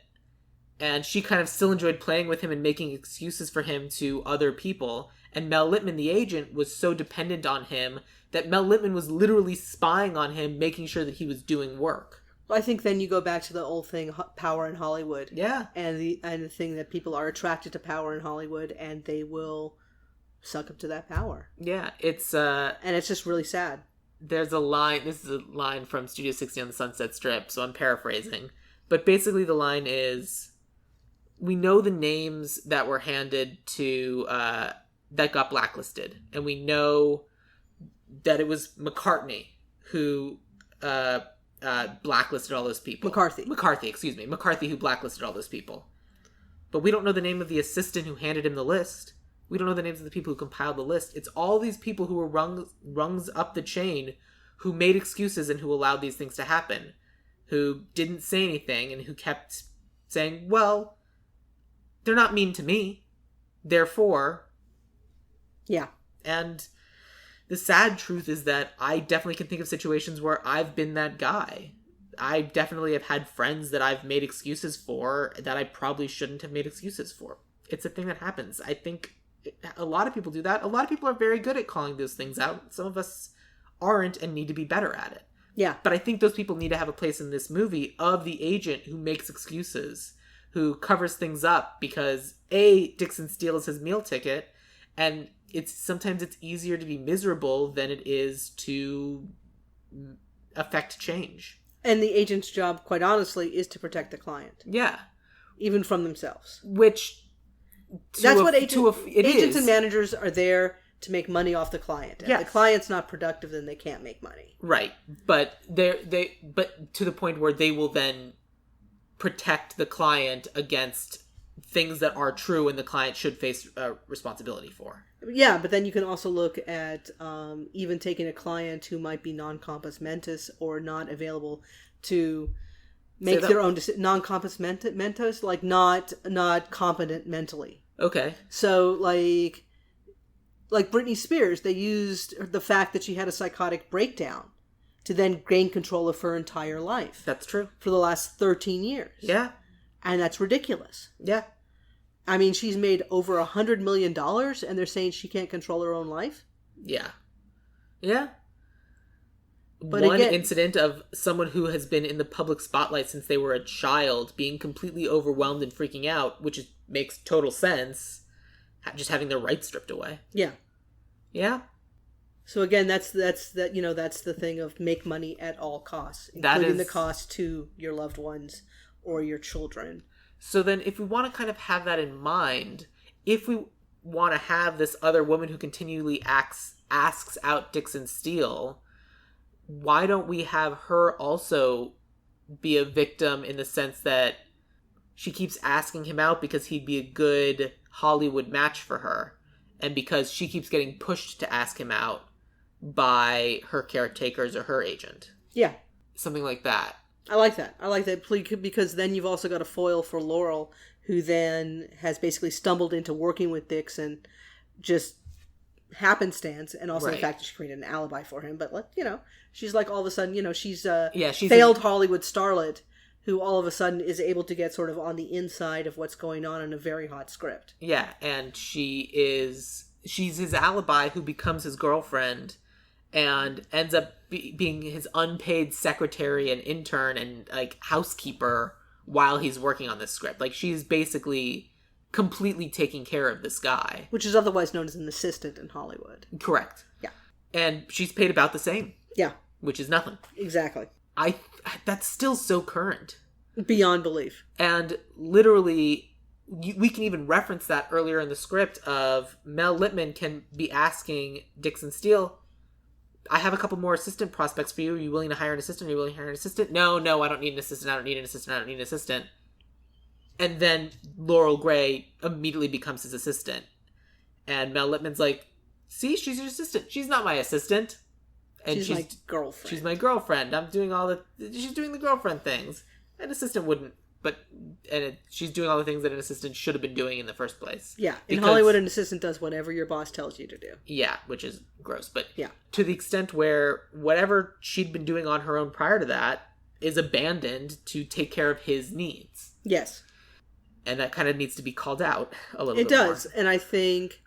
Speaker 2: and she kind of still enjoyed playing with him and making excuses for him to other people. And Mel Lipman, the agent, was so dependent on him that Mel Lipman was literally spying on him, making sure that he was doing work.
Speaker 3: I think then you go back to the old thing, power in Hollywood.
Speaker 2: Yeah.
Speaker 3: And the thing that people are attracted to power in Hollywood, and they will suck up to that power.
Speaker 2: Yeah, it's
Speaker 3: and it's just really sad.
Speaker 2: There's a line, this is a line from Studio 60 on the Sunset Strip, so I'm paraphrasing. But basically the line is, we know the names that were handed to, that got blacklisted. And we know that it was McCartney who, blacklisted all those people. McCarthy who blacklisted all those people. But we don't know the name of the assistant who handed him the list. We don't know the names of the people who compiled the list. It's all these people who were rungs up the chain who made excuses and who allowed these things to happen, who didn't say anything and who kept saying, well, they're not mean to me, therefore.
Speaker 3: Yeah.
Speaker 2: And the sad truth is that I definitely can think of situations where I've been that guy. I definitely have had friends that I've made excuses for that I probably shouldn't have made excuses for. It's a thing that happens. I think a lot of people do that. A lot of people are very good at calling those things out. Some of us aren't and need to be better at it.
Speaker 3: Yeah.
Speaker 2: But I think those people need to have a place in this movie of the agent who makes excuses, who covers things up because Dixon Steele is his meal ticket, and sometimes it's easier to be miserable than it is to affect change. And
Speaker 3: the agent's job, quite honestly, is to protect the client.
Speaker 2: Yeah.
Speaker 3: Even from themselves.
Speaker 2: Which,
Speaker 3: that's what agents and managers are there to make money off the client. If the client's not productive, then they can't make money.
Speaker 2: Right. But but to the point where they will then protect the client against things that are true and the client should face responsibility for.
Speaker 3: Yeah, but then you can also look at even taking a client who might be non-compos mentis or not available to make their own decision. Non-compos mentis, like not competent mentally.
Speaker 2: Okay.
Speaker 3: So like Britney Spears, they used the fact that she had a psychotic breakdown to then gain control of her entire life.
Speaker 2: That's true.
Speaker 3: For the last 13 years.
Speaker 2: Yeah.
Speaker 3: And that's ridiculous.
Speaker 2: Yeah.
Speaker 3: I mean, she's made over $100 million, and they're saying she can't control her own life?
Speaker 2: Yeah. Yeah.
Speaker 3: But
Speaker 2: one incident of someone who has been in the public spotlight since they were a child being completely overwhelmed and freaking out, which makes total sense, just having their rights stripped away.
Speaker 3: Yeah.
Speaker 2: Yeah.
Speaker 3: So again, that's the thing of make money at all costs, including the cost to your loved ones or your children.
Speaker 2: So then if we want to kind of have that in mind, if we want to have this other woman who continually asks out Dixon Steele, why don't we have her also be a victim in the sense that she keeps asking him out because he'd be a good Hollywood match for her, and because she keeps getting pushed to ask him out by her caretakers or her agent?
Speaker 3: Yeah.
Speaker 2: Something like that.
Speaker 3: I like that. Because then you've also got a foil for Laurel, who then has basically stumbled into working with Dixon, just happenstance, and also the fact that she created an alibi for him. But she's like all of a sudden, she's a failed Hollywood starlet who all of a sudden is able to get sort of on the inside of what's going on in a very hot script.
Speaker 2: Yeah, and she's his alibi who becomes his girlfriend, and ends up being his unpaid secretary and intern and like housekeeper while he's working on this script. Like, she's basically completely taking care of this guy.
Speaker 3: Which is otherwise known as an assistant in Hollywood.
Speaker 2: Correct.
Speaker 3: Yeah.
Speaker 2: And she's paid about the same.
Speaker 3: Yeah.
Speaker 2: Which is nothing.
Speaker 3: Exactly.
Speaker 2: That's still so current.
Speaker 3: Beyond belief.
Speaker 2: And literally, we can even reference that earlier in the script of Mel Lipman can be asking Dixon Steele, I have a couple more assistant prospects for you. Are you willing to hire an assistant? Are you willing to hire an assistant? No, I don't need an assistant. I don't need an assistant. I don't need an assistant. And then Laurel Gray immediately becomes his assistant. And Mel Lipman's like, see, she's your assistant. She's not my assistant. And
Speaker 3: she's my girlfriend.
Speaker 2: She's my girlfriend. She's doing the girlfriend things. An assistant wouldn't, she's doing all the things that an assistant should have been doing in the first place.
Speaker 3: Yeah. In Hollywood, an assistant does whatever your boss tells you to do.
Speaker 2: Yeah, which is gross. But
Speaker 3: yeah,
Speaker 2: to the extent where whatever she'd been doing on her own prior to that is abandoned to take care of his needs.
Speaker 3: Yes.
Speaker 2: And that kind of needs to be called out a little bit
Speaker 3: It does.
Speaker 2: more.
Speaker 3: And I think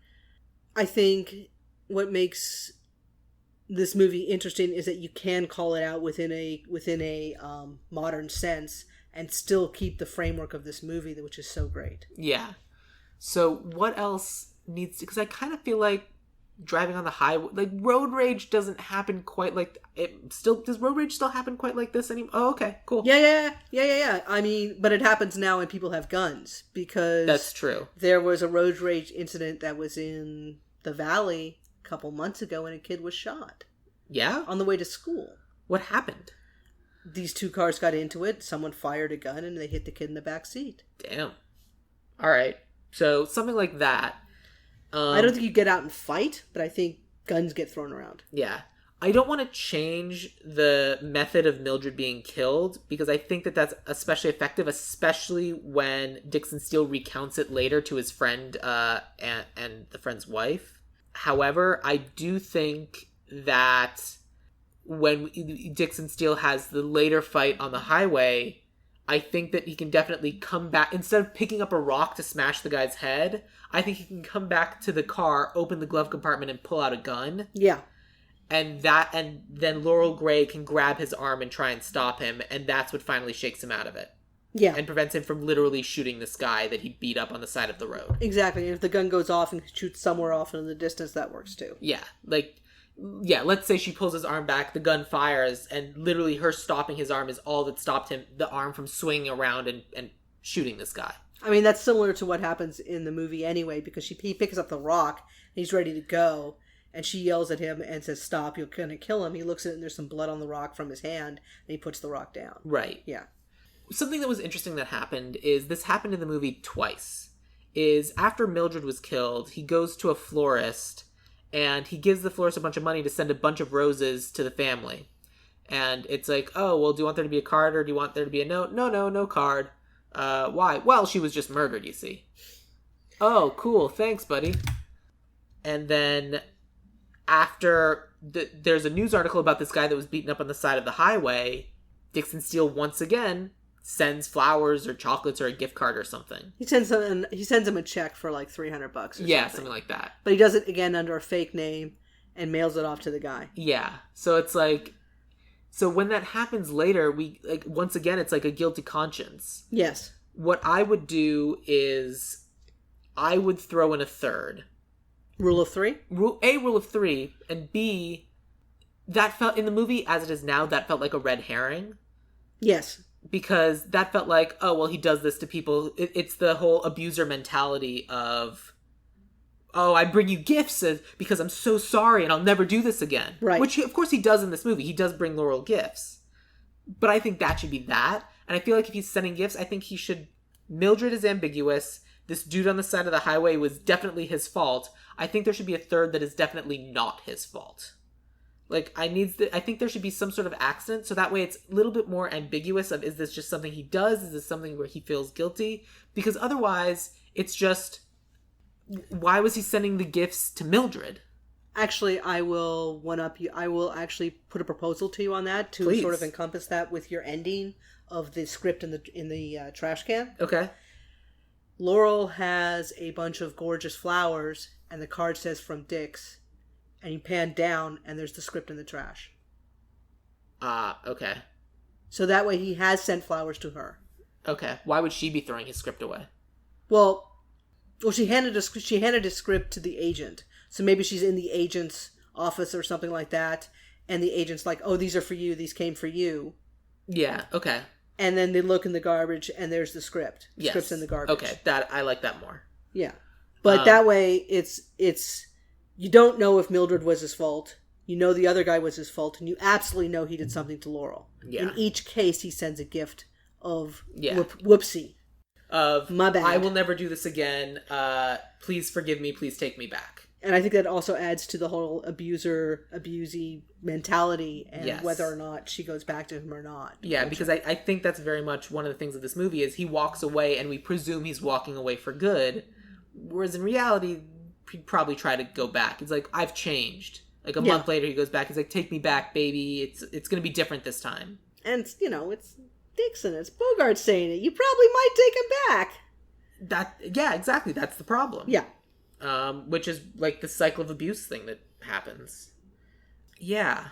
Speaker 3: what makes this movie interesting is that you can call it out within a modern sense and still keep the framework of this movie, which is so great.
Speaker 2: Yeah. So what else needs to... Because I kind of feel like driving on the highway... Like, road rage doesn't happen quite like... Does road rage still happen quite like this anymore? Oh, okay. Cool.
Speaker 3: Yeah. I mean, but it happens now when people have guns, because...
Speaker 2: That's true.
Speaker 3: There was a road rage incident that was in the Valley a couple months ago, and a kid was shot.
Speaker 2: Yeah?
Speaker 3: On the way to school.
Speaker 2: What happened?
Speaker 3: These two cars got into it, someone fired a gun, and they hit the kid in the back seat.
Speaker 2: Damn. Alright. So, something like that.
Speaker 3: I don't think you get out and fight, but I think guns get thrown around.
Speaker 2: Yeah. I don't want to change the method of Mildred being killed, because I think that that's especially effective, especially when Dixon Steele recounts it later to his friend and the friend's wife. However, I do think that when Dixon Steele has the later fight on the highway, I think that he can definitely come back. Instead of picking up a rock to smash the guy's head, I think he can come back to the car, open the glove compartment, and pull out a gun.
Speaker 3: Yeah.
Speaker 2: And then Laurel Gray can grab his arm and try and stop him, and that's what finally shakes him out of it.
Speaker 3: Yeah.
Speaker 2: And prevents him from literally shooting this guy that he beat up on the side of the road.
Speaker 3: Exactly. If the gun goes off and shoots somewhere off in the distance, that works too.
Speaker 2: Yeah. Let's say she pulls his arm back, the gun fires, and literally her stopping his arm is all that stopped him, the arm from swinging around and shooting this guy.
Speaker 3: I mean, that's similar to what happens in the movie anyway, because he picks up the rock, and he's ready to go, and she yells at him and says, "Stop, you're going to kill him." He looks at it, and there's some blood on the rock from his hand, and he puts the rock down.
Speaker 2: Right.
Speaker 3: Yeah.
Speaker 2: Something that was interesting that happened is, this happened in the movie twice, is after Mildred was killed, he goes to a florist, and he gives the florist a bunch of money to send a bunch of roses to the family. And it's like, oh, well, do you want there to be a card, or do you want there to be a note? No card. Why? Well, she was just murdered, you see. Oh, cool, thanks, buddy. And then after there's a news article about this guy that was beaten up on the side of the highway, Dixon Steele once again sends flowers or chocolates or a gift card or something.
Speaker 3: He sends him a check for like $300 or
Speaker 2: something like that.
Speaker 3: But he does it again under a fake name and mails it off to the guy.
Speaker 2: Yeah. So it's like, so when that happens later, once again, it's like a guilty conscience.
Speaker 3: Yes.
Speaker 2: What I would do is I would throw in a third.
Speaker 3: Rule of three?
Speaker 2: Rule of three, and B, that felt, in the movie as it is now, that felt like a red herring.
Speaker 3: Yes.
Speaker 2: Because that felt like, oh, well, he does this to people. It's the whole abuser mentality of, oh, I bring you gifts because I'm so sorry and I'll never do this again.
Speaker 3: Right.
Speaker 2: Which, of course, he does in this movie. He does bring Laurel gifts. But I think that should be that. And I feel like if he's sending gifts, I think he should... Mildred is ambiguous. This dude on the side of the highway was definitely his fault. I think there should be a third that is definitely not his fault. Like, I think there should be some sort of accident, so that way it's a little bit more ambiguous of, is this just something he does? Is this something where he feels guilty? Because otherwise, it's just, why was he sending the gifts to Mildred?
Speaker 3: Actually, I will one-up you. I will actually put a proposal to you on that to
Speaker 2: Please.
Speaker 3: Sort of encompass that with your ending of the script in the trash can.
Speaker 2: Okay.
Speaker 3: Laurel has a bunch of gorgeous flowers, and the card says "From Dix," and you pan down, and there's the script in the trash.
Speaker 2: Okay.
Speaker 3: So that way he has sent flowers to her.
Speaker 2: Okay. Why would she be throwing his script away?
Speaker 3: Well, she handed a script to the agent. So maybe she's in the agent's office or something like that, and the agent's like, "Oh, these are for you. These came for you."
Speaker 2: Yeah. Okay.
Speaker 3: And then they look in the garbage, and there's the script. The
Speaker 2: Yes.
Speaker 3: script's in the garbage.
Speaker 2: Okay. I like that more.
Speaker 3: Yeah, but that way it's you don't know if Mildred was his fault. You know the other guy was his fault, and you absolutely know he did something to Laurel.
Speaker 2: Yeah.
Speaker 3: In each case, he sends a gift of whoopsie.
Speaker 2: Of
Speaker 3: my bad.
Speaker 2: I will never do this again. Please forgive me. Please take me back.
Speaker 3: And I think that also adds to the whole abusey mentality, and
Speaker 2: yes.
Speaker 3: whether or not she goes back to him or not.
Speaker 2: Yeah, because I think that's very much one of the things of this movie is he walks away, and we presume he's walking away for good, whereas in reality, he'd probably try to go back. He's like, I've changed. Like a month later, he goes back. He's like, "Take me back, baby. It's going to be different this time."
Speaker 3: And it's Dixon. It's Bogart saying it. You probably might take him back.
Speaker 2: Yeah, exactly. That's the problem.
Speaker 3: Yeah.
Speaker 2: Which is like the cycle of abuse thing that happens. Yeah.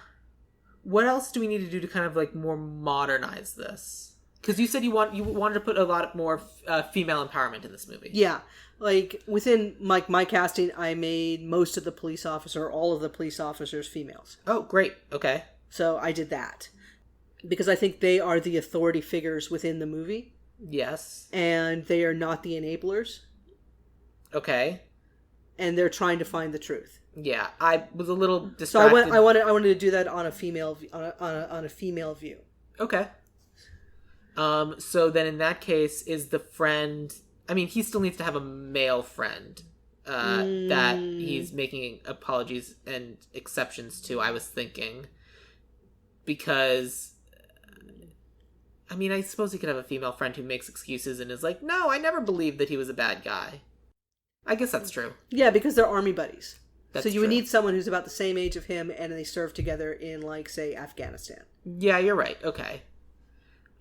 Speaker 2: What else do we need to do to kind of like more modernize this? Because you said you wanted to put a lot more female empowerment in this movie.
Speaker 3: Yeah. Like, within my casting, I made most of the police officer, all of the police officers, females.
Speaker 2: Oh, great. Okay.
Speaker 3: So I did that. Because I think they are the authority figures within the movie.
Speaker 2: Yes.
Speaker 3: And they are not the enablers.
Speaker 2: Okay.
Speaker 3: And they're trying to find the truth.
Speaker 2: Yeah, I was a little distracted.
Speaker 3: So I wanted to do that on a female on a female view.
Speaker 2: Okay. So then in that case, is the friend... I mean, he still needs to have a male friend that he's making apologies and exceptions to, I was thinking. Because, I mean, I suppose he could have a female friend who makes excuses and is like, no, I never believed that he was a bad guy. I guess that's true.
Speaker 3: Yeah, because they're army buddies.
Speaker 2: That's
Speaker 3: so you
Speaker 2: true.
Speaker 3: would need someone who's about the same age of him, and they serve together in, like, say, Afghanistan.
Speaker 2: Yeah, you're right. Okay.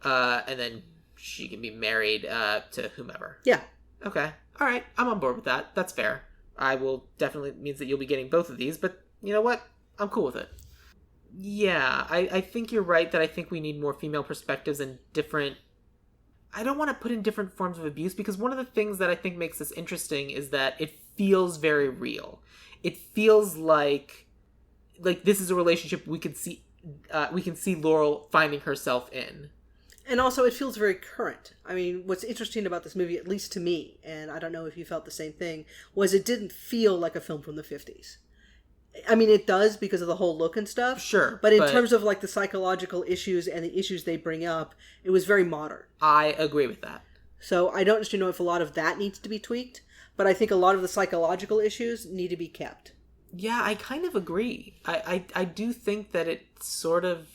Speaker 2: And then she can be married to whomever.
Speaker 3: Yeah.
Speaker 2: Okay. All right. I'm on board with that. That's fair. I will definitely means that you'll be getting both of these, but you know what? I'm cool with it. Yeah, I think you're right that I think we need more female perspectives and different... I don't want to put in different forms of abuse because one of the things that I think makes this interesting is that it feels very real. It feels like this is a relationship we can see Laurel finding herself in. And
Speaker 3: also, it feels very current. I mean, what's interesting about this movie, at least to me, and I don't know if you felt the same thing, was it didn't feel like a film from the 50s. I mean, it does because of the whole look and stuff.
Speaker 2: Sure.
Speaker 3: But in terms of, like, the psychological issues and the issues they bring up, it was very modern.
Speaker 2: I agree with that.
Speaker 3: So I don't know if a lot of that needs to be tweaked, but I think a lot of the psychological issues need to be kept.
Speaker 2: Yeah, I kind of agree. I do think that it sort of...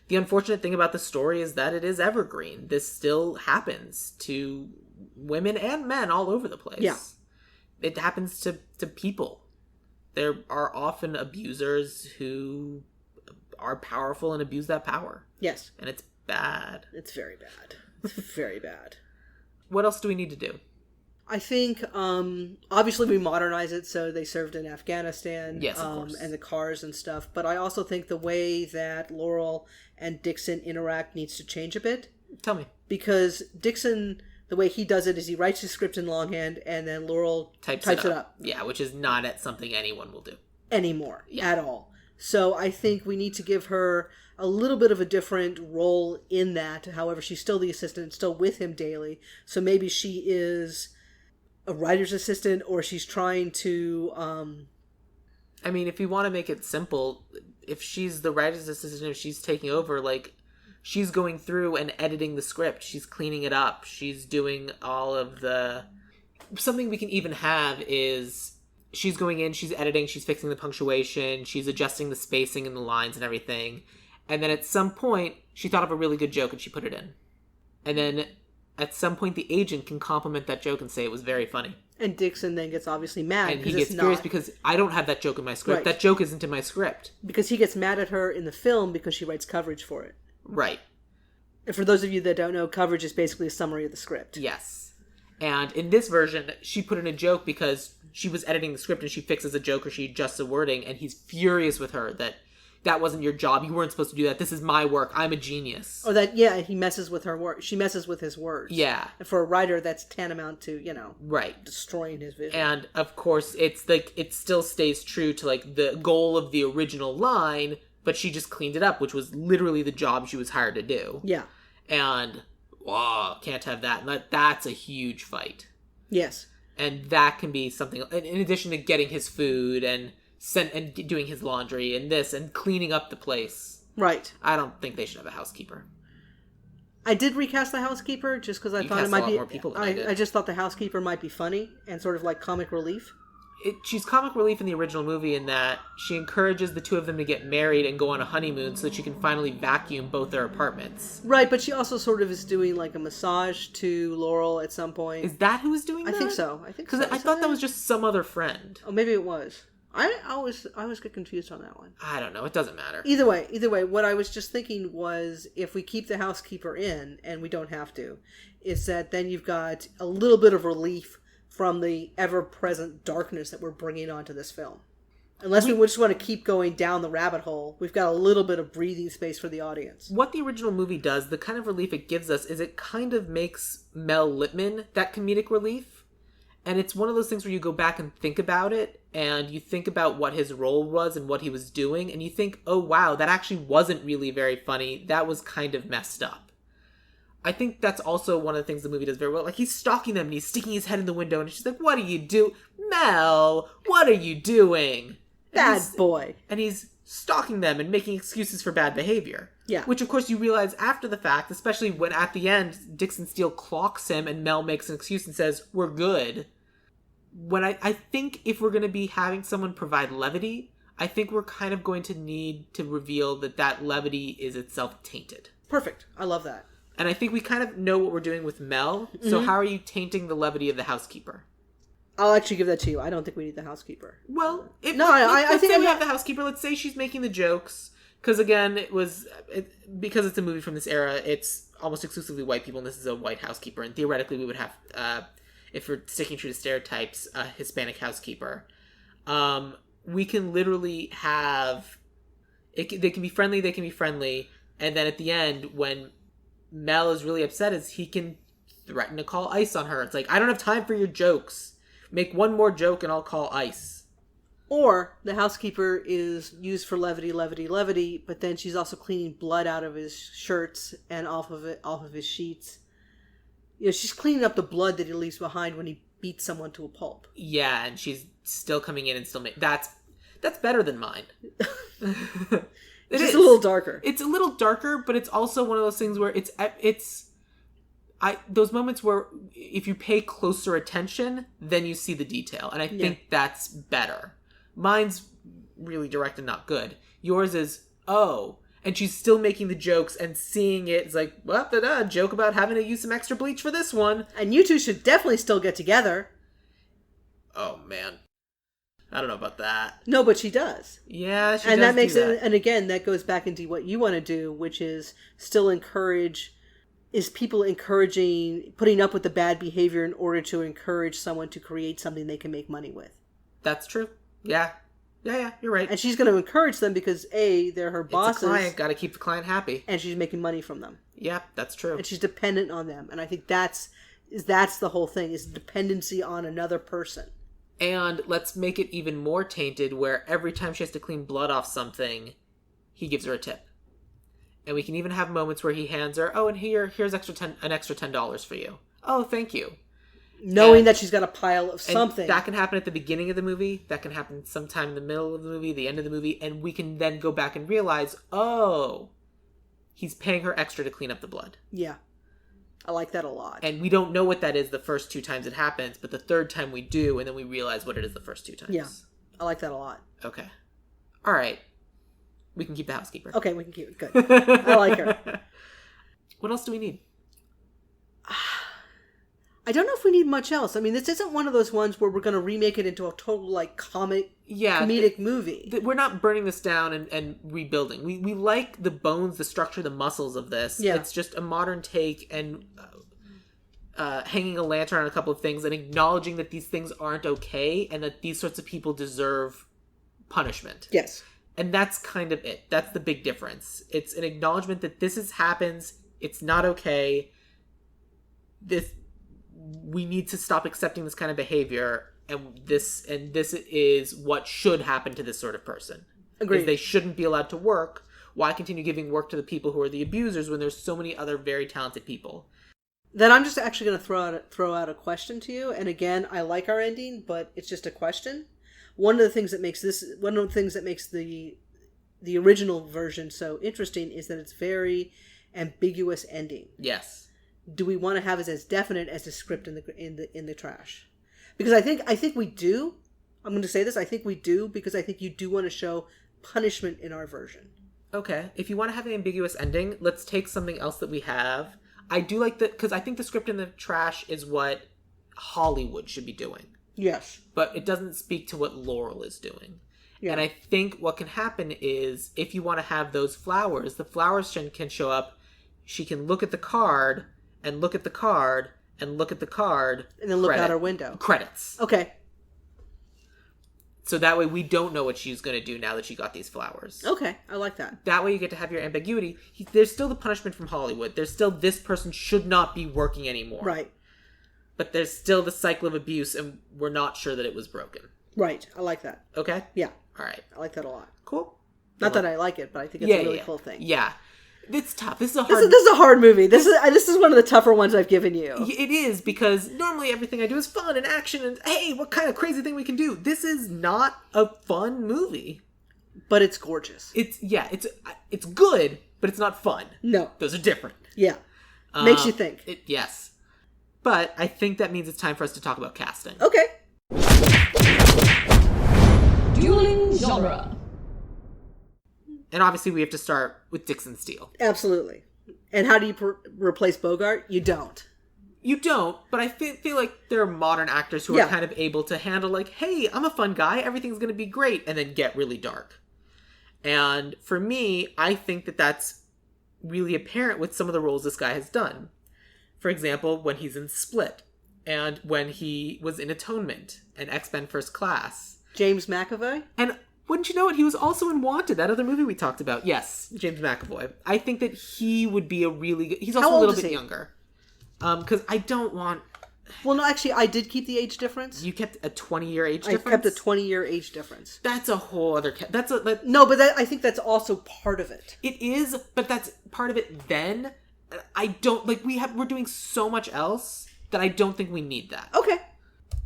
Speaker 2: The unfortunate thing about the story is that it is evergreen. This still happens to women and men all over the place.
Speaker 3: Yeah.
Speaker 2: It happens to people. There are often abusers who are powerful and abuse that power.
Speaker 3: Yes.
Speaker 2: And it's bad.
Speaker 3: It's very bad. It's very bad.
Speaker 2: What else do we need to do?
Speaker 3: I think, obviously we modernize it so they served in Afghanistan.
Speaker 2: Yes, of course.
Speaker 3: And the cars and stuff. But I also think the way that Laurel and Dixon interact needs to change a bit.
Speaker 2: Tell me.
Speaker 3: Because Dixon, the way he does it is he writes his script in longhand and then Laurel types it up.
Speaker 2: Yeah, which is not something anyone will do.
Speaker 3: Anymore. Yeah. At all. So I think we need to give her a little bit of a different role in that. However, she's still the assistant, still with him daily. So maybe she is a writer's assistant, or she's trying to...
Speaker 2: I mean, if you want to make it simple, if she's the writer's assistant, if she's taking over, like, she's going through and editing the script. She's cleaning it up. She's doing all of the... Something we can even have is she's going in, she's editing, she's fixing the punctuation, she's adjusting the spacing and the lines and everything. And then at some point, she thought of a really good joke and she put it in. And then at some point, the agent can compliment that joke and say it was very funny.
Speaker 3: And Dixon then gets obviously mad.
Speaker 2: And he gets furious because I don't have that joke in my script. Right. That joke isn't in my script.
Speaker 3: Because he gets mad at her in the film because she writes coverage for it.
Speaker 2: Right.
Speaker 3: And for those of you that don't know, coverage is basically a summary of the script.
Speaker 2: Yes. And in this version, she put in a joke because she was editing the script and she fixes a joke or she adjusts a wording, and he's furious with her that wasn't your job. You weren't supposed to do that. This is my work. I'm a genius.
Speaker 3: Or that, yeah, he messes with her work. She messes with his words.
Speaker 2: Yeah.
Speaker 3: And for a writer, that's tantamount to,
Speaker 2: right,
Speaker 3: destroying his vision.
Speaker 2: And, of course, it's like, it still stays true to, like, the goal of the original line, but she just cleaned it up, which was literally the job she was hired to do.
Speaker 3: Yeah.
Speaker 2: And, whoa, can't have that. And that's a huge fight.
Speaker 3: Yes.
Speaker 2: And that can be something, in addition to getting his food and doing his laundry and this and cleaning up the place.
Speaker 3: Right.
Speaker 2: I don't think they should have a housekeeper.
Speaker 3: I did recast the housekeeper just because I thought it might be.
Speaker 2: More people than I did.
Speaker 3: I just thought the housekeeper might be funny and sort of like comic relief.
Speaker 2: She's comic relief in the original movie in that she encourages the two of them to get married and go on a honeymoon so that she can finally vacuum both their apartments.
Speaker 3: Right, but she also sort of is doing like a massage to Laurel at some point.
Speaker 2: Is that who is doing that?
Speaker 3: I think so.
Speaker 2: Because I thought that was just some other friend.
Speaker 3: Oh, maybe it was. I always get confused on that one.
Speaker 2: I don't know. It doesn't matter.
Speaker 3: Either way, what I was just thinking was if we keep the housekeeper in, and we don't have to, is that then you've got a little bit of relief from the ever-present darkness that we're bringing onto this film. Unless we just want to keep going down the rabbit hole, we've got a little bit of breathing space for the audience.
Speaker 2: What the original movie does, the kind of relief it gives us, is it kind of makes Mel Lipman that comedic relief. And it's one of those things where you go back and think about it, and you think about what his role was and what he was doing, and you think, oh wow, that actually wasn't really very funny. That was kind of messed up. I think that's also one of the things the movie does very well. Like, he's stalking them, and he's sticking his head in the window, and she's like, what are you doing? Mel, what are you doing?
Speaker 3: Bad boy.
Speaker 2: And he's stalking them and making excuses for bad behavior.
Speaker 3: Yeah.
Speaker 2: Which, of course, you realize after the fact, especially when at the end, Dixon Steele clocks him and Mel makes an excuse and says, we're good. When I think if we're going to be having someone provide levity, I think we're kind of going to need to reveal that levity is itself tainted.
Speaker 3: Perfect. I love that.
Speaker 2: And I think we kind of know what we're doing with Mel. So how are you tainting the levity of the housekeeper?
Speaker 3: I'll actually give that to you. I don't think we need the housekeeper.
Speaker 2: Well,
Speaker 3: I think
Speaker 2: we have the housekeeper. Let's say she's making the jokes. Because again, because it's a movie from this era, it's almost exclusively white people, and this is a white housekeeper. And theoretically, we would have, if we're sticking true to stereotypes, a Hispanic housekeeper. We can literally have they can be friendly, and then at the end, when Mel is really upset, he can threaten to call ICE on her. It's like, I don't have time for your jokes. Make one more joke and I'll call ICE.
Speaker 3: Or the housekeeper is used for levity, but then she's also cleaning blood out of his shirts and off of his sheets. She's cleaning up the blood that he leaves behind when he beats someone to a pulp.
Speaker 2: Yeah, and she's still coming in and still that's better than mine.
Speaker 3: It's a little darker.
Speaker 2: It's a little darker, but it's also one of those things where those moments where if you pay closer attention, then you see the detail. And I think that's better. Mine's really direct and not good. Yours is, oh, and she's still making the jokes and seeing it. It's like, well, joke about having to use some extra bleach for this one.
Speaker 3: And you two should definitely still get together.
Speaker 2: Oh, man. I don't know about that.
Speaker 3: No, but she does.
Speaker 2: Yeah, she does.
Speaker 3: And that makes it, and again, that goes back into what you want to do, which is still people encouraging, putting up with the bad behavior in order to encourage someone to create something they can make money with.
Speaker 2: That's true. Yeah, you're right.
Speaker 3: And she's going to encourage them because they're her bosses.
Speaker 2: It's a client, got to keep the client happy.
Speaker 3: And she's making money from them.
Speaker 2: Yeah, that's true.
Speaker 3: And she's dependent on them. And I think that's the whole thing, is dependency on another person.
Speaker 2: And let's make it even more tainted, where every time she has to clean blood off something, he gives her a tip. And we can even have moments where he hands her, oh, and here's an extra $10 for you. Oh, thank you.
Speaker 3: Knowing that she's got a pile of something.
Speaker 2: That can happen at the beginning of the movie. That can happen sometime in the middle of the movie, the end of the movie. And we can then go back and realize, oh, he's paying her extra to clean up the blood.
Speaker 3: Yeah. I like that a lot.
Speaker 2: And we don't know what that is the first two times it happens, but the third time we do, and then we realize what it is the first two times.
Speaker 3: Yeah. I like that a lot.
Speaker 2: Okay. All right. We can keep the housekeeper.
Speaker 3: Okay, we can keep it. Good. I like her.
Speaker 2: What else do we need?
Speaker 3: I don't know if we need much else. I mean, this isn't one of those ones where we're going to remake it into a total, comedic movie.
Speaker 2: We're not burning this down and rebuilding. We like the bones, the structure, the muscles of this.
Speaker 3: Yeah.
Speaker 2: It's just a modern take, and hanging a lantern on a couple of things and acknowledging that these things aren't okay and that these sorts of people deserve punishment.
Speaker 3: Yes.
Speaker 2: And that's kind of it. That's the big difference. It's an acknowledgement that happens. It's not okay. We need to stop accepting this kind of behavior, and this is what should happen to this sort of person.
Speaker 3: Agreed.
Speaker 2: Is they shouldn't be allowed to work. Why continue giving work to the people who are the abusers when there's so many other very talented people?
Speaker 3: Then I'm just actually going to throw out a question to you. And again, I like our ending, but it's just a question. One of the things that makes the original version so interesting is that it's very ambiguous ending.
Speaker 2: Yes.
Speaker 3: Do we want to have it as definite as the script in the trash? Because I think we do. I'm going to say this. I think we do because I think you do want to show punishment in our version.
Speaker 2: Okay. If you want to have an ambiguous ending, let's take something else that we have. I do like that because I think the script in the trash is what Hollywood should be doing.
Speaker 3: Yes.
Speaker 2: But it doesn't speak to what Laurel is doing.
Speaker 3: Yeah.
Speaker 2: And I think what can happen is if you want to have those flowers, the flowers can show up. She can look at the card and look at the card and look at the card.
Speaker 3: And then look out her window. Credits. Okay.
Speaker 2: So that way we don't know what she's going to do now that she got these flowers.
Speaker 3: Okay, I like that.
Speaker 2: That way you get to have your ambiguity. There's still the punishment from Hollywood. There's still this person should not be working anymore.
Speaker 3: Right.
Speaker 2: But there's still the cycle of abuse and we're not sure that it was broken.
Speaker 3: Right, I like that.
Speaker 2: Okay?
Speaker 3: Yeah.
Speaker 2: All right.
Speaker 3: I like that a lot.
Speaker 2: Cool.
Speaker 3: Not that I like it, but I think it's a really cool thing.
Speaker 2: Yeah. It's tough. This is a hard...
Speaker 3: This is a hard movie. This is one of the tougher ones I've given you.
Speaker 2: It is, because normally everything I do is fun and action and, hey, what kind of crazy thing we can do. This is not a fun movie.
Speaker 3: But it's gorgeous.
Speaker 2: It's good, but it's not fun.
Speaker 3: No.
Speaker 2: Those are different.
Speaker 3: Yeah. Makes you think.
Speaker 2: Yes. But I think that means it's time for us to talk about casting.
Speaker 3: Okay.
Speaker 1: Dueling genre.
Speaker 2: And obviously we have to start with Dixon Steele.
Speaker 3: Absolutely. And how do you replace Bogart? You don't.
Speaker 2: You don't, but I feel like there are modern actors who are kind of able to handle like, hey, I'm a fun guy, everything's going to be great, and then get really dark. And for me, I think that that's really apparent with some of the roles this guy has done. For example, when he's in Split, and when he was in Atonement, and X-Men First Class.
Speaker 3: James McAvoy?
Speaker 2: And wouldn't you know it, he was also in Wanted, that other movie we talked about. Yes, James McAvoy. I think that he would be a really good... He's also a little bit younger. Because I don't want...
Speaker 3: Well, no, actually, I did keep the age difference.
Speaker 2: You kept a 20-year age difference?
Speaker 3: I kept a 20-year age difference.
Speaker 2: That's a whole other...
Speaker 3: No, but I think that's also part of it.
Speaker 2: It is, but that's part of it then. I don't... Like, we're doing so much else that I don't think we need that.
Speaker 3: Okay.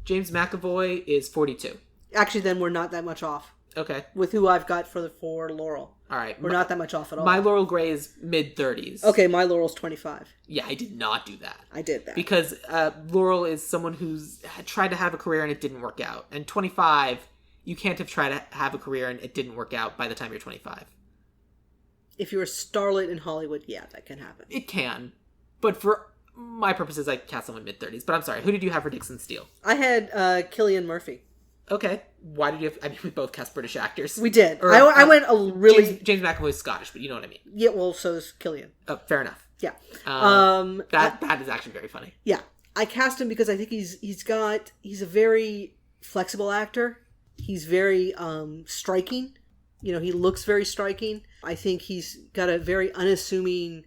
Speaker 2: James McAvoy is 42.
Speaker 3: Actually, then we're not that much off.
Speaker 2: Okay.
Speaker 3: With who I've got for Laurel.
Speaker 2: All right.
Speaker 3: We're not that much off at all.
Speaker 2: My Laurel Gray is mid-30s.
Speaker 3: Okay, my Laurel's 25.
Speaker 2: Yeah, I did not do that.
Speaker 3: I did that.
Speaker 2: Because Laurel is someone who's tried to have a career and it didn't work out. And 25, you can't have tried to have a career and it didn't work out by the time you're 25.
Speaker 3: If you're a starlet in Hollywood, yeah, that can happen.
Speaker 2: It can. But for my purposes, I cast someone mid-30s. But I'm sorry, who did you have for Dixon Steele?
Speaker 3: I had Cillian Murphy.
Speaker 2: Okay. Why did you have... I mean, we both cast British actors.
Speaker 3: We did. I went a really...
Speaker 2: James McAvoy's Scottish, but you know what I mean.
Speaker 3: Yeah, well, so is Cillian.
Speaker 2: Oh, fair enough.
Speaker 3: Yeah.
Speaker 2: That is actually very funny.
Speaker 3: Yeah. I cast him because I think he's a very flexible actor. He's very striking. You know, he looks very striking. I think he's got a very unassuming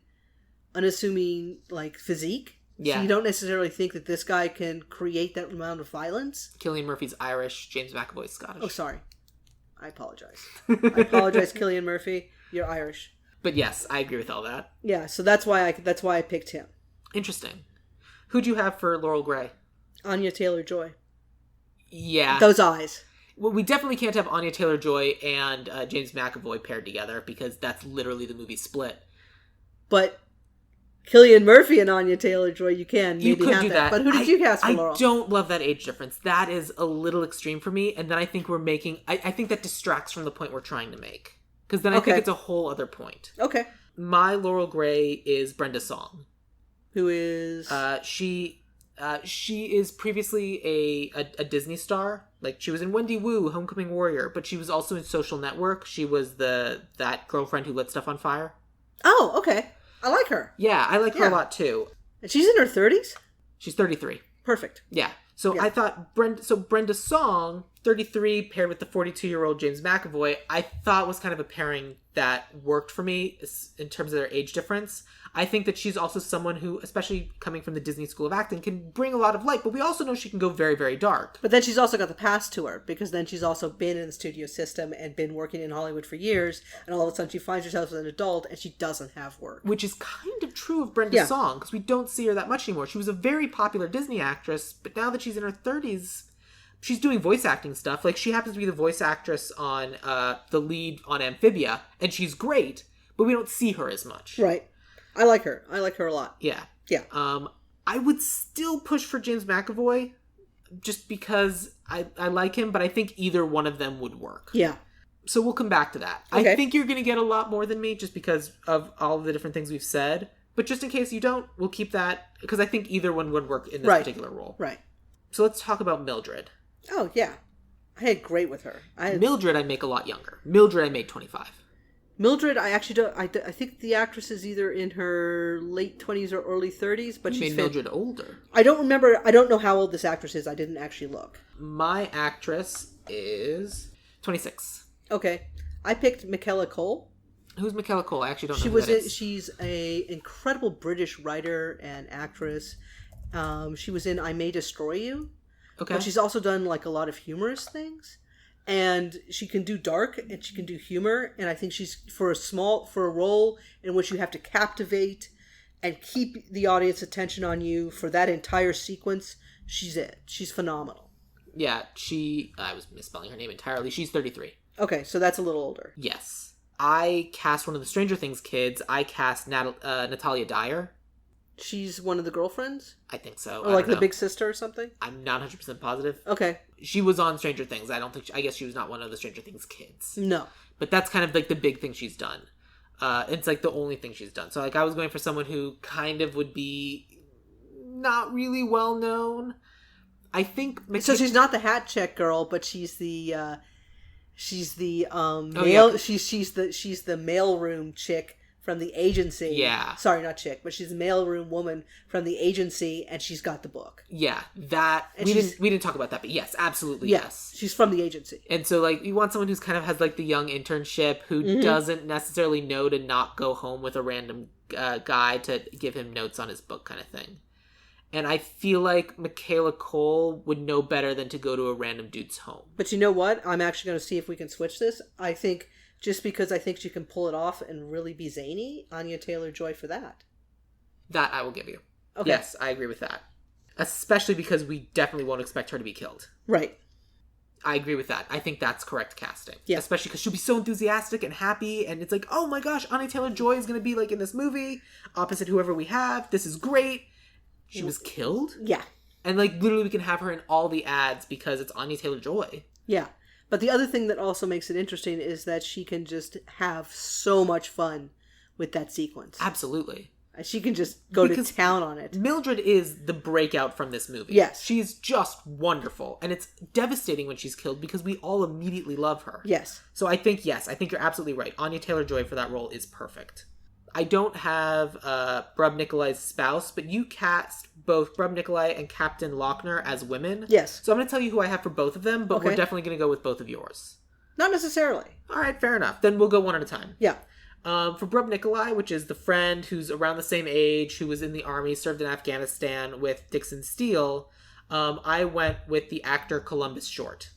Speaker 3: like physique. Yeah. So you don't necessarily think that this guy can create that amount of violence.
Speaker 2: Cillian Murphy's Irish, James McAvoy's Scottish.
Speaker 3: Oh, sorry. I apologize. Cillian Murphy. You're Irish.
Speaker 2: But yes, I agree with all that.
Speaker 3: Yeah, so that's why I picked him.
Speaker 2: Interesting. Who'd you have for Laurel Gray?
Speaker 3: Anya Taylor-Joy.
Speaker 2: Yeah.
Speaker 3: Those eyes.
Speaker 2: Well, we definitely can't have Anya Taylor-Joy and James McAvoy paired together because that's literally the movie Split.
Speaker 3: But Cillian Murphy and Anya Taylor-Joy, you can maybe
Speaker 2: you could
Speaker 3: have
Speaker 2: do that.
Speaker 3: But who did you cast for Laurel?
Speaker 2: I don't love that age difference. That is a little extreme for me. And then I think we're making... I think that distracts from the point we're trying to make. Because then I think it's a whole other point.
Speaker 3: Okay.
Speaker 2: My Laurel Gray is Brenda Song.
Speaker 3: Who is...
Speaker 2: She is previously a Disney star. Like, she was in Wendy Wu, Homecoming Warrior. But she was also in Social Network. She was that girlfriend who lit stuff on fire.
Speaker 3: Oh, okay. I like her.
Speaker 2: Yeah, I like her a lot, too.
Speaker 3: And she's in her 30s?
Speaker 2: She's 33.
Speaker 3: Perfect.
Speaker 2: Yeah. So
Speaker 3: Yeah.
Speaker 2: I thought Brenda Song, 33, paired with the 42-year-old James McAvoy, I thought was kind of a pairing that worked for me in terms of their age difference. I think that she's also someone who, especially coming from the Disney School of Acting, can bring a lot of light, but we also know she can go very, very dark.
Speaker 3: But then she's also got the past to her, because then she's also been in the studio system and been working in Hollywood for years, and all of a sudden she finds herself as an adult and she doesn't have work.
Speaker 2: Which is kind of true of Brenda Song, because we don't see her that much anymore. She was a very popular Disney actress, but now that she's in her 30s, she's doing voice acting stuff. Like, she happens to be the voice actress on the lead on Amphibia, and she's great, but we don't see her as much.
Speaker 3: Right. I like her. I like her a lot.
Speaker 2: Yeah.
Speaker 3: Yeah.
Speaker 2: I would still push for James McAvoy, just because I like him, but I think either one of them would work.
Speaker 3: Yeah.
Speaker 2: So we'll come back to that.
Speaker 3: Okay.
Speaker 2: I think you're going to get a lot more than me, just because of all the different things we've said. But just in case you don't, we'll keep that, because I think either one would work in this particular role.
Speaker 3: Right.
Speaker 2: So let's talk about Mildred.
Speaker 3: Oh, yeah. I had great with her.
Speaker 2: Mildred I make a lot younger. Mildred I made 25.
Speaker 3: Mildred, I actually don't... I think the actress is either in her late 20s or early 30s, but
Speaker 2: You
Speaker 3: she's...
Speaker 2: made Mildred older.
Speaker 3: I don't remember... I don't know how old this actress is. I didn't actually look.
Speaker 2: My actress is 26.
Speaker 3: Okay. I picked Michaela Cole.
Speaker 2: Who's Michaela Cole? I actually don't know who that is.
Speaker 3: She's a incredible British writer and actress. She was in I May Destroy You.
Speaker 2: Okay.
Speaker 3: But she's also done like a lot of humorous things. And she can do dark and she can do humor. And I think she's for a role in which you have to captivate and keep the audience attention on you for that entire sequence. She's it. She's phenomenal.
Speaker 2: Yeah, I was misspelling her name entirely. She's 33.
Speaker 3: Okay, so that's a little older.
Speaker 2: Yes. I cast one of the Stranger Things kids. I cast Natalia Dyer.
Speaker 3: She's one of the girlfriends?
Speaker 2: I think so.
Speaker 3: Or like the big sister or something?
Speaker 2: I'm not 100% positive.
Speaker 3: Okay.
Speaker 2: She was on Stranger Things. I guess she was not one of the Stranger Things kids.
Speaker 3: No.
Speaker 2: But that's kind of like the big thing she's done. It's like the only thing she's done. So like I was going for someone who kind of would be not really well known. I think
Speaker 3: so she's not the hat check girl, but she's the mail she's the mailroom chick from the agency.
Speaker 2: Yeah.
Speaker 3: Sorry, not chick, but she's the mailroom woman from the agency, and she's got the book.
Speaker 2: Yeah, that we didn't talk about that, but yes, absolutely yes.
Speaker 3: She's from the agency.
Speaker 2: And so like you want someone who's kind of has like the young internship who doesn't necessarily know to not go home with a random guy to give him notes on his book kind of thing. And I feel like Michaela Cole would know better than to go to a random dude's home.
Speaker 3: But you know what? I'm actually going to see if we can switch this. I think just because I think she can pull it off and really be zany, Anya Taylor-Joy for that.
Speaker 2: That I will give you.
Speaker 3: Okay.
Speaker 2: Yes, I agree with that. Especially because we definitely won't expect her to be killed.
Speaker 3: Right.
Speaker 2: I agree with that. I think that's correct casting.
Speaker 3: Yeah.
Speaker 2: Especially because she'll be so enthusiastic and happy, and it's like, oh my gosh, Anya Taylor-Joy is going to be like in this movie, opposite whoever we have. This is great. She was killed?
Speaker 3: Yeah.
Speaker 2: And like literally we can have her in all the ads because it's Anya Taylor-Joy.
Speaker 3: Yeah. But the other thing that also makes it interesting is that she can just have so much fun with that sequence.
Speaker 2: Absolutely.
Speaker 3: She can just go to town on it.
Speaker 2: Mildred is the breakout from this movie.
Speaker 3: Yes.
Speaker 2: She's just wonderful. And it's devastating when she's killed because we all immediately love her.
Speaker 3: Yes.
Speaker 2: So I think you're absolutely right. Anya Taylor-Joy for that role is perfect. I don't have Brub Nikolai's spouse, but you cast both Brub Nikolai and Captain Lochner as women.
Speaker 3: Yes.
Speaker 2: So I'm going to tell you who I have for both of them, but we're definitely going to go with both of yours.
Speaker 3: Not necessarily.
Speaker 2: All right, fair enough. Then we'll go one at a time.
Speaker 3: Yeah.
Speaker 2: For Brub Nikolai, which is the friend who's around the same age, who was in the army, served in Afghanistan with Dixon Steele, I went with the actor Columbus Short.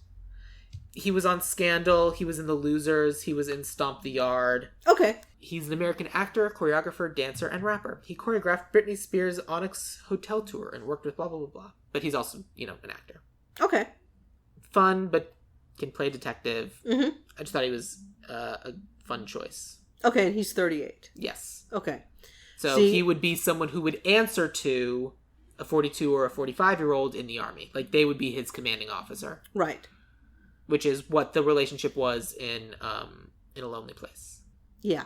Speaker 2: He was on Scandal, he was in The Losers, he was in Stomp the Yard.
Speaker 3: Okay.
Speaker 2: He's an American actor, choreographer, dancer, and rapper. He choreographed Britney Spears' Onyx Hotel Tour and worked with blah, blah, blah, blah. But he's also, an actor.
Speaker 3: Okay.
Speaker 2: Fun, but can play detective.
Speaker 3: Mm-hmm.
Speaker 2: I just thought he was a fun choice.
Speaker 3: Okay, and he's 38.
Speaker 2: Yes.
Speaker 3: Okay.
Speaker 2: So he would be someone who would answer to a 42 or a 45-year-old in the army. Like, they would be his commanding officer.
Speaker 3: Right.
Speaker 2: Which is what the relationship was in A Lonely Place.
Speaker 3: Yeah.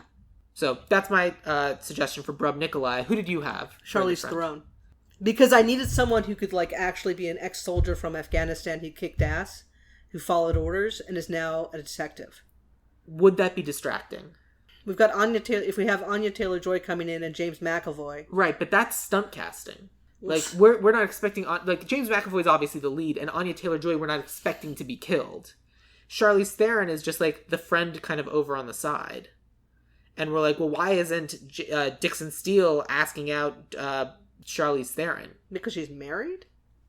Speaker 2: So that's my suggestion for Brub Nikolai. Who did you have?
Speaker 3: Charlize Theron. Because I needed someone who could actually be an ex-soldier from Afghanistan who kicked ass, who followed orders, and is now a detective.
Speaker 2: Would that be distracting?
Speaker 3: We've got Anya Taylor. If we have Anya Taylor-Joy coming in and James McAvoy.
Speaker 2: Right, but that's stunt casting. Like, we're not expecting... Like, James McAvoy is obviously the lead, and Anya Taylor-Joy we're not expecting to be killed. Charlize Theron is just, like, the friend kind of over on the side. And we're like, well, why isn't Dixon Steele asking out Charlize Theron?
Speaker 3: Because she's married?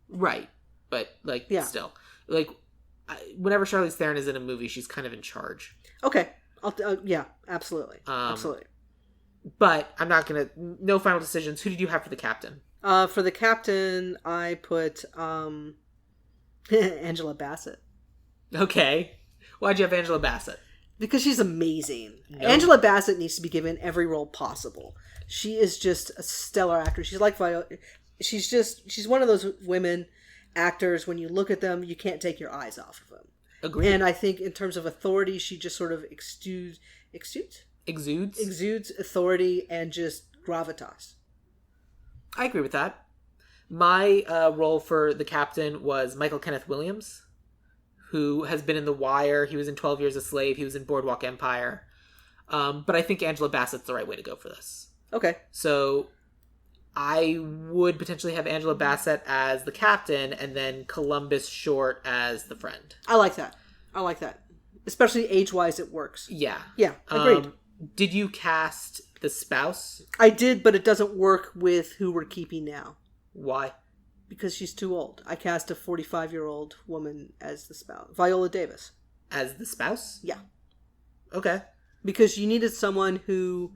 Speaker 2: Right. But, like, still. Like, whenever Charlize Theron is in a movie, she's kind of in charge.
Speaker 3: Okay. Yeah, absolutely. Absolutely.
Speaker 2: But I'm not going to... No final decisions. Who did you have for the captain?
Speaker 3: For the captain, I put Angela Bassett.
Speaker 2: Okay. Why'd you have Angela Bassett?
Speaker 3: Because she's amazing. No. Angela Bassett needs to be given every role possible. She is just a stellar actor. She's like she's one of those women actors, when you look at them, you can't take your eyes off of them.
Speaker 2: Agreed.
Speaker 3: And I think in terms of authority, she just sort of exudes authority and just gravitas.
Speaker 2: I agree with that. My role for the captain was Michael Kenneth Williams, who has been in The Wire. He was in 12 Years a Slave. He was in Boardwalk Empire. But I think Angela Bassett's the right way to go for this.
Speaker 3: Okay. So
Speaker 2: I would potentially have Angela Bassett as the captain and then Columbus Short as the friend.
Speaker 3: I like that. Especially age-wise, it works.
Speaker 2: Yeah.
Speaker 3: Yeah, agreed.
Speaker 2: Did you cast the spouse?
Speaker 3: I did, but it doesn't work with who we're keeping now.
Speaker 2: Why?
Speaker 3: Because she's too old. I cast a 45-year-old woman as the spouse. Viola Davis.
Speaker 2: As the spouse?
Speaker 3: Yeah.
Speaker 2: Okay.
Speaker 3: Because you needed someone who...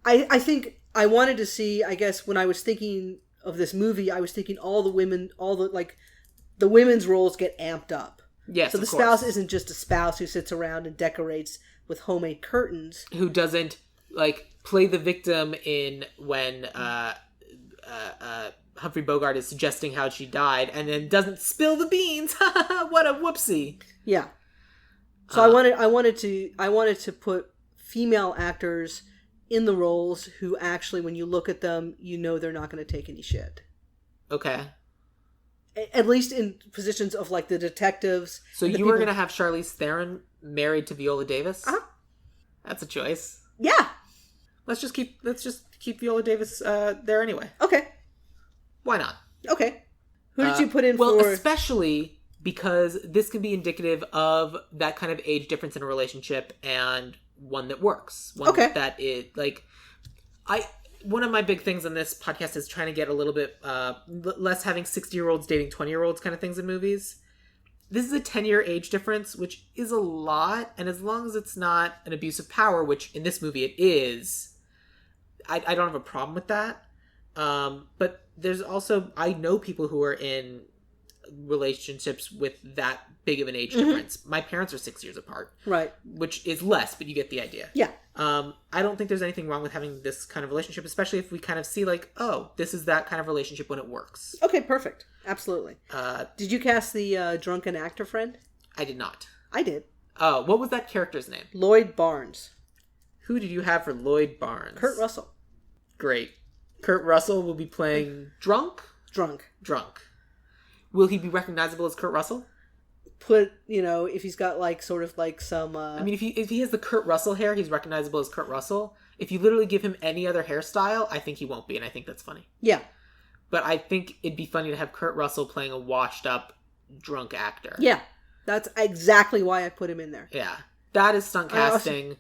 Speaker 3: I think I wanted to see, I guess, when I was thinking of this movie, I was thinking all the women, the women's roles get amped up.
Speaker 2: Yes,
Speaker 3: so the spouse isn't just a spouse who sits around and decorates with homemade curtains.
Speaker 2: Who doesn't, play the victim in when Humphrey Bogart is suggesting how she died and then doesn't spill the beans. What a whoopsie.
Speaker 3: Yeah. So I wanted to put female actors in the roles who actually, when you look at them, you know they're not going to take any shit.
Speaker 2: Okay.
Speaker 3: At least in positions of the detectives.
Speaker 2: So you were going to have Charlize Theron married to Viola Davis?
Speaker 3: Uh-huh.
Speaker 2: That's a choice.
Speaker 3: Yeah.
Speaker 2: Let's just keep Viola Davis there anyway.
Speaker 3: Okay.
Speaker 2: Why not?
Speaker 3: Okay. Who did you put in
Speaker 2: for...
Speaker 3: Well,
Speaker 2: especially because this can be indicative of that kind of age difference in a relationship and one that works. One that it, one of my big things on this podcast is trying to get a little bit less having 60-year-olds dating 20-year-olds kind of things in movies. This is a 10-year age difference, which is a lot, and as long as it's not an abuse of power, which in this movie it is, I don't have a problem with that. But there's also, I know people who are in relationships with that big of an age difference. My parents are 6 years apart.
Speaker 3: Right.
Speaker 2: Which is less, but you get the idea.
Speaker 3: Yeah.
Speaker 2: I don't think there's anything wrong with having this kind of relationship, especially if we kind of see this is that kind of relationship when it works.
Speaker 3: Okay, perfect. Absolutely. Did you cast the drunken actor friend?
Speaker 2: I did not.
Speaker 3: I did.
Speaker 2: Oh, what was that character's name?
Speaker 3: Lloyd Barnes.
Speaker 2: Who did you have for Lloyd Barnes?
Speaker 3: Kurt Russell.
Speaker 2: Great. Kurt Russell will be playing Drunk. Will he be recognizable as Kurt Russell?
Speaker 3: If he's got some...
Speaker 2: I mean, if he has the Kurt Russell hair, he's recognizable as Kurt Russell. If you literally give him any other hairstyle, I think he won't be, and I think that's funny.
Speaker 3: Yeah.
Speaker 2: But I think it'd be funny to have Kurt Russell playing a washed-up drunk actor.
Speaker 3: Yeah. That's exactly why I put him in there.
Speaker 2: Yeah. That is stunt casting,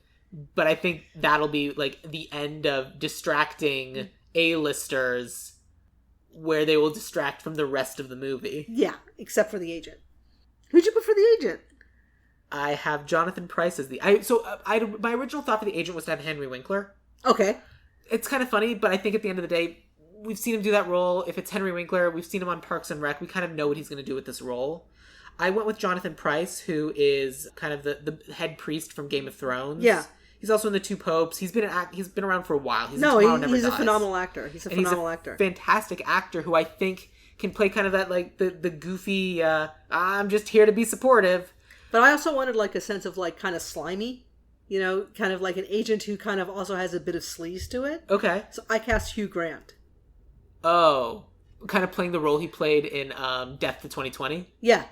Speaker 2: but I think that'll be, the end of distracting A-listers where they will distract from the rest of the movie.
Speaker 3: Yeah, except for the agent. Who'd you put for the agent?
Speaker 2: I have Jonathan Pryce as my original thought for the agent was to have Henry Winkler.
Speaker 3: Okay.
Speaker 2: It's kind of funny, but I think at the end of the day, we've seen him do that role. If it's Henry Winkler, we've seen him on Parks and Rec. We kind of know what he's going to do with this role. I went with Jonathan Pryce, who is kind of the head priest from Game of Thrones.
Speaker 3: Yeah.
Speaker 2: He's also in The Two Popes. He's been around for a while. He's
Speaker 3: a phenomenal actor. He's a
Speaker 2: fantastic actor who I think can play kind of that the goofy. I'm just here to be supportive.
Speaker 3: But I also wanted a sense of kind of slimy, kind of like an agent who kind of also has a bit of sleaze to it.
Speaker 2: Okay.
Speaker 3: So I cast Hugh Grant.
Speaker 2: Oh, kind of playing the role he played in Death to 2020.
Speaker 3: Yeah.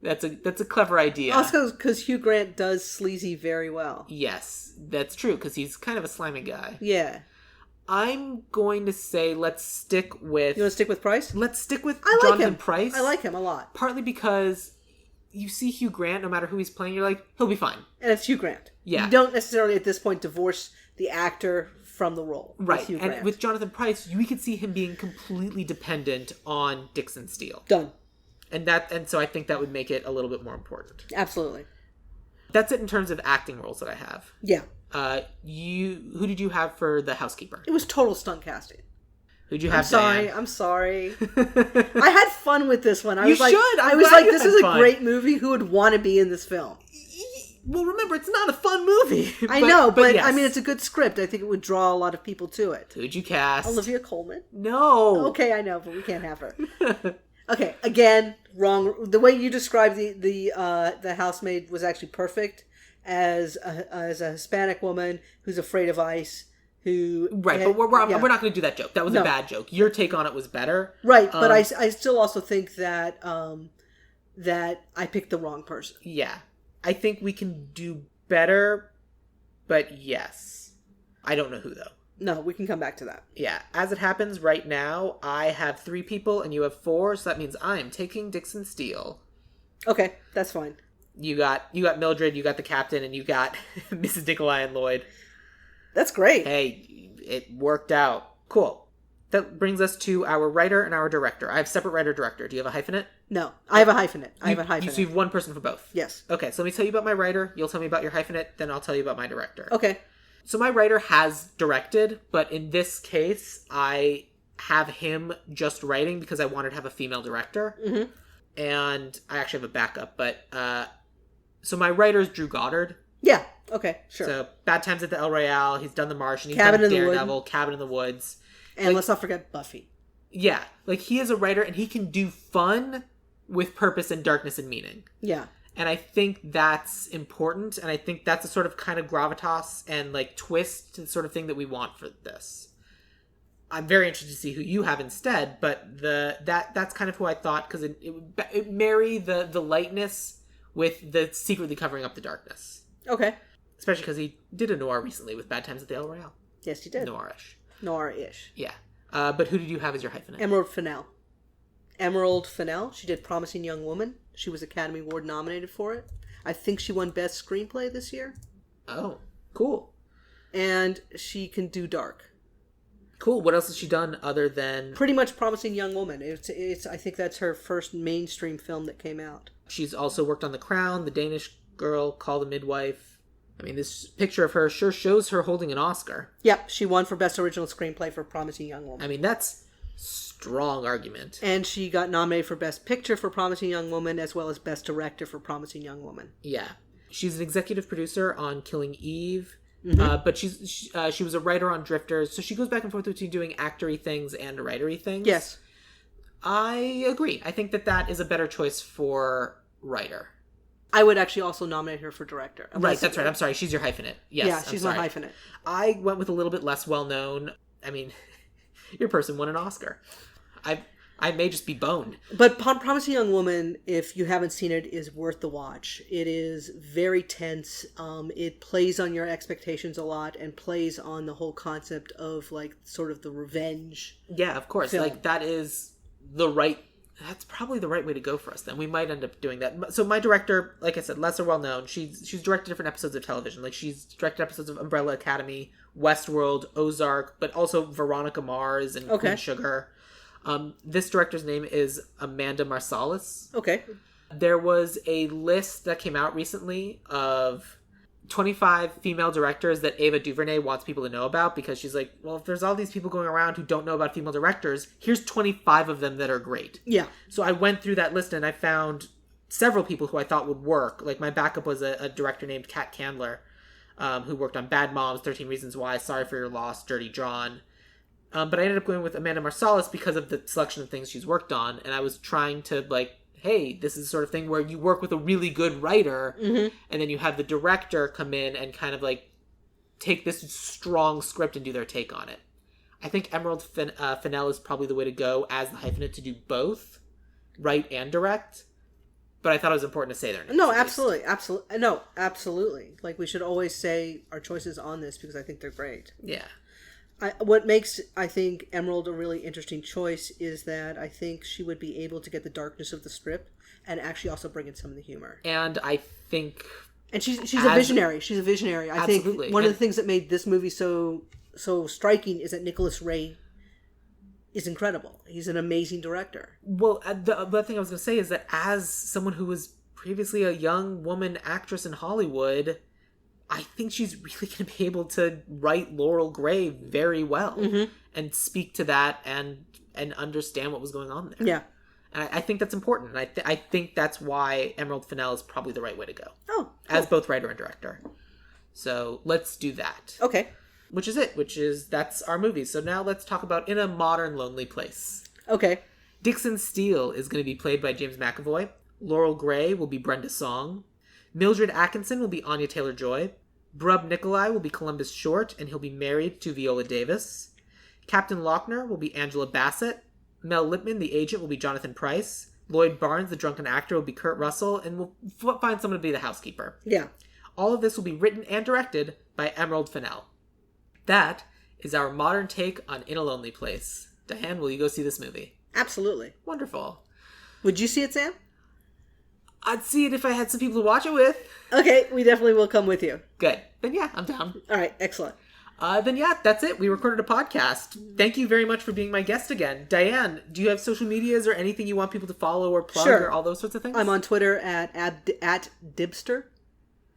Speaker 2: That's a clever idea.
Speaker 3: Also, because Hugh Grant does sleazy very well.
Speaker 2: Yes, that's true, because he's kind of a slimy guy.
Speaker 3: Yeah.
Speaker 2: I'm going to say let's stick with...
Speaker 3: You want to stick with Price?
Speaker 2: Let's stick with
Speaker 3: I like
Speaker 2: Jonathan
Speaker 3: him.
Speaker 2: Pryce.
Speaker 3: I like him a lot.
Speaker 2: Partly because you see Hugh Grant, no matter who he's playing, you're like, he'll be fine.
Speaker 3: And it's Hugh Grant.
Speaker 2: Yeah.
Speaker 3: You don't necessarily at this point divorce the actor from the role.
Speaker 2: Right. And with Jonathan Pryce, we could see him being completely dependent on Dixon Steele.
Speaker 3: Done.
Speaker 2: And so I think that would make it a little bit more important.
Speaker 3: Absolutely.
Speaker 2: That's it in terms of acting roles that I have.
Speaker 3: Yeah.
Speaker 2: Who did you have for the housekeeper?
Speaker 3: It was total stunt casting.
Speaker 2: Who'd you have?
Speaker 3: I'm sorry. I had fun with this one. I was like, this is a great movie. Who would want to be in this film?
Speaker 2: Well, remember, it's not a fun movie.
Speaker 3: I know, but
Speaker 2: yes.
Speaker 3: I mean, it's a good script. I think it would draw a lot of people to it.
Speaker 2: Who'd you cast?
Speaker 3: Olivia Colman.
Speaker 2: No.
Speaker 3: Okay, I know, but we can't have her. Okay, again, wrong. The way you described the housemaid was actually perfect as a Hispanic woman who's afraid of ice.
Speaker 2: But we're not going to do that joke. That was a bad joke. Your take on it was better.
Speaker 3: Right, but I still also think that that I picked the wrong person.
Speaker 2: Yeah. I think we can do better, but yes. I don't know who, though.
Speaker 3: No, we can come back to that.
Speaker 2: Yeah. As it happens right now, I have 3 people and you have 4, so that means I'm taking Dixon Steele.
Speaker 3: Okay, that's fine.
Speaker 2: You got Mildred, you got the captain, and you got Mrs. Nikolai and Lloyd.
Speaker 3: That's great.
Speaker 2: Hey, it worked out. Cool. That brings us to our writer and our director. I have separate writer-director. Do you have a hyphenate?
Speaker 3: No, I have a hyphenate.
Speaker 2: So you have one person for both?
Speaker 3: Yes.
Speaker 2: Okay, so let me tell you about my writer. You'll tell me about your hyphenate. Then I'll tell you about my director.
Speaker 3: Okay.
Speaker 2: So my writer has directed, but in this case, I have him just writing because I wanted to have a female director. Mm-hmm. And I actually have a backup, but... so my writer is Drew Goddard.
Speaker 3: Yeah. Okay, sure.
Speaker 2: So Bad Times at the El Royale. He's done The Martian. He's
Speaker 3: Cabin
Speaker 2: done
Speaker 3: in the
Speaker 2: Daredevil, Cabin in the Woods.
Speaker 3: And let's not forget Buffy.
Speaker 2: Yeah. He is a writer and he can do fun with purpose and darkness and meaning. Yeah. And I think that's important. And I think that's a sort of kind of gravitas and twist to the sort of thing that we want for this. I'm very interested to see who you have instead, but that's kind of who I thought because it marry the lightness with the secretly covering up the darkness. Okay. Especially because he did a noir recently with Bad Times at the El Royale.
Speaker 3: Yes, he did.
Speaker 2: Noirish.
Speaker 3: Noir-ish.
Speaker 2: Yeah. But who did you have as your hyphenate?
Speaker 3: Emerald Fennell. Emerald Fennell. She did Promising Young Woman. She was Academy Award nominated for it. I think she won Best Screenplay this year.
Speaker 2: Oh, cool.
Speaker 3: And she can do dark.
Speaker 2: Cool. What else has she done other than...
Speaker 3: Pretty much Promising Young Woman. It's. I think that's her first mainstream film that came out.
Speaker 2: She's also worked on The Crown, The Danish Girl, Call the Midwife. I mean, this picture of her sure shows her holding an Oscar.
Speaker 3: Yep, she won for Best Original Screenplay for Promising Young Woman.
Speaker 2: I mean, that's strong argument.
Speaker 3: And she got nominated for Best Picture for Promising Young Woman, as well as Best Director for Promising Young Woman.
Speaker 2: Yeah. She's an executive producer on Killing Eve, but she was a writer on Drifters, so she goes back and forth between doing actory things and writery things. Yes. I agree. I think that is a better choice for writer.
Speaker 3: I would actually also nominate her for director.
Speaker 2: Right, that's right. I'm sorry. She's your hyphenate. Yes,
Speaker 3: yeah, she's my hyphenate.
Speaker 2: I went with a little bit less well-known. I mean, your person won an Oscar. I may just be boned.
Speaker 3: But Promising Young Woman, if you haven't seen it, is worth the watch. It is very tense. It plays on your expectations a lot and plays on the whole concept of, sort of the revenge.
Speaker 2: Yeah, of course. Film. That is that's probably the right way to go for us then. We might end up doing that. So my director, like I said, lesser well known. She's directed different episodes of television. She's directed episodes of Umbrella Academy, Westworld, Ozark, but also Veronica Mars and Queen Sugar. This director's name is Amanda Marsalis. Okay. There was a list that came out recently of 25 female directors that Ava DuVernay wants people to know about because she's like, well, if there's all these people going around who don't know about female directors, here's 25 of them that are great. Yeah. So I went through that list and I found several people who I thought would work. My backup was a director named Kat Candler, who worked on Bad Moms, 13 Reasons Why, Sorry for Your Loss, Dirty John. But I ended up going with Amanda Marsalis because of the selection of things she's worked on. And I was trying to hey, this is the sort of thing where you work with a really good writer and then you have the director come in and kind of take this strong script and do their take on it. I think Emerald Fennell is probably the way to go as the hyphenate to do both, write and direct. But I thought it was important to say their names.
Speaker 3: No, absolutely. Absolutely. No, absolutely. We should always say our choices on this because I think they're great. Yeah. What makes, I think, Emerald a really interesting choice is that I think she would be able to get the darkness of the script and actually also bring in some of the humor.
Speaker 2: And I think...
Speaker 3: And she's a visionary. She's a visionary. I
Speaker 2: Absolutely.
Speaker 3: think one of the things that made this movie so striking is that Nicholas Ray is incredible. He's an amazing director.
Speaker 2: Well, the other thing I was going to say is that as someone who was previously a young woman actress in Hollywood, I think she's really going to be able to write Laurel Gray very well and speak to that and understand what was going on there.
Speaker 3: Yeah.
Speaker 2: And I think that's important. And I think that's why Emerald Fennell is probably the right way to go.
Speaker 3: Oh, cool.
Speaker 2: As both writer and director. So let's do that.
Speaker 3: Okay.
Speaker 2: That's our movie. So now let's talk about In a Modern Lonely Place.
Speaker 3: Okay.
Speaker 2: Dixon Steele is going to be played by James McAvoy. Laurel Gray will be Brenda Song. Mildred Atkinson will be Anya Taylor-Joy. Brub Nikolai will be Columbus Short, and he'll be married to Viola Davis. Captain Lochner will be Angela Bassett. Mel Lipman, the agent, will be Jonathan Pryce. Lloyd Barnes, the drunken actor, will be Kurt Russell, and we'll find someone to be the housekeeper.
Speaker 3: Yeah.
Speaker 2: All of this will be written and directed by Emerald Fennell. That is our modern take on In a Lonely Place. Diane, will you go see this movie?
Speaker 3: Absolutely.
Speaker 2: Wonderful.
Speaker 3: Would you see it, Sam?
Speaker 2: I'd see it if I had some people to watch it with.
Speaker 3: Okay, we definitely will come with you.
Speaker 2: Good. Then yeah, I'm down.
Speaker 3: All right, excellent.
Speaker 2: Then yeah, that's it. We recorded a podcast. Thank you very much for being my guest again. Diane, do you have social medias or anything you want people to follow or plug or all those sorts of things?
Speaker 3: I'm on Twitter at Dibster.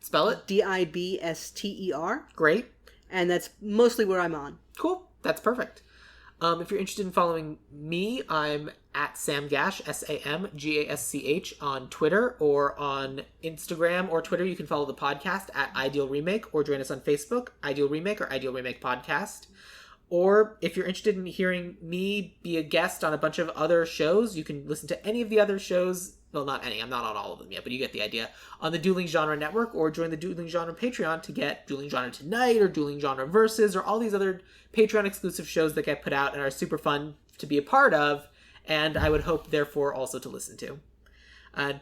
Speaker 2: Spell it?
Speaker 3: Dibster.
Speaker 2: Great.
Speaker 3: And that's mostly where I'm on.
Speaker 2: Cool. That's perfect. If you're interested in following me, I'm at Sam Gasch, SamGasch on Twitter, or on Instagram or Twitter. You can follow the podcast at Ideal Remake, or join us on Facebook, Ideal Remake or Ideal Remake Podcast. Or if you're interested in hearing me be a guest on a bunch of other shows, you can listen to any of the other shows. Well, not any. I'm not on all of them yet, but you get the idea. On the Dueling Genre Network, or join the Dueling Genre Patreon to get Dueling Genre Tonight, or Dueling Genre Versus, or all these other Patreon-exclusive shows that get put out and are super fun to be a part of, and I would hope, therefore, also to listen to.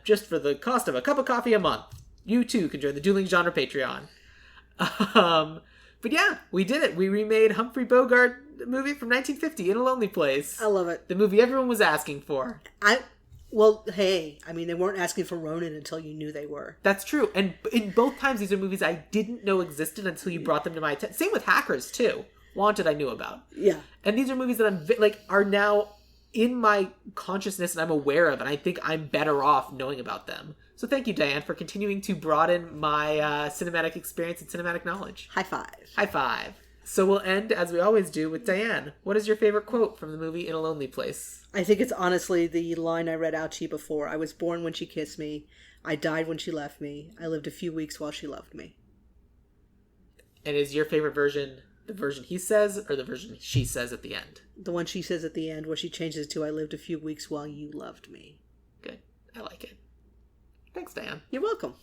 Speaker 2: Just for the cost of a cup of coffee a month, you too can join the Dueling Genre Patreon. But yeah, we did it. We remade Humphrey Bogart movie from 1950, In a Lonely Place.
Speaker 3: I love it.
Speaker 2: The movie everyone was asking for.
Speaker 3: Well, hey, I mean, they weren't asking for Ronin until you knew they were.
Speaker 2: That's true. And in both times, these are movies I didn't know existed until you brought them to my attention. Same with Hackers, too. Wanted, I knew about.
Speaker 3: Yeah.
Speaker 2: And these are movies that are now in my consciousness and I'm aware of, and I think I'm better off knowing about them. So thank you, Diane, for continuing to broaden my cinematic experience and cinematic knowledge.
Speaker 3: High five.
Speaker 2: High five. So we'll end, as we always do, with Diane. What is your favorite quote from the movie In a Lonely Place?
Speaker 3: I think it's honestly the line I read out to you before. I was born when she kissed me. I died when she left me. I lived a few weeks while she loved me.
Speaker 2: And is your favorite version the version he says or the version she says at the end?
Speaker 3: The one she says at the end, where she changes to, I lived a few weeks while you loved me.
Speaker 2: Good. I like it. Thanks, Diane.
Speaker 3: You're welcome.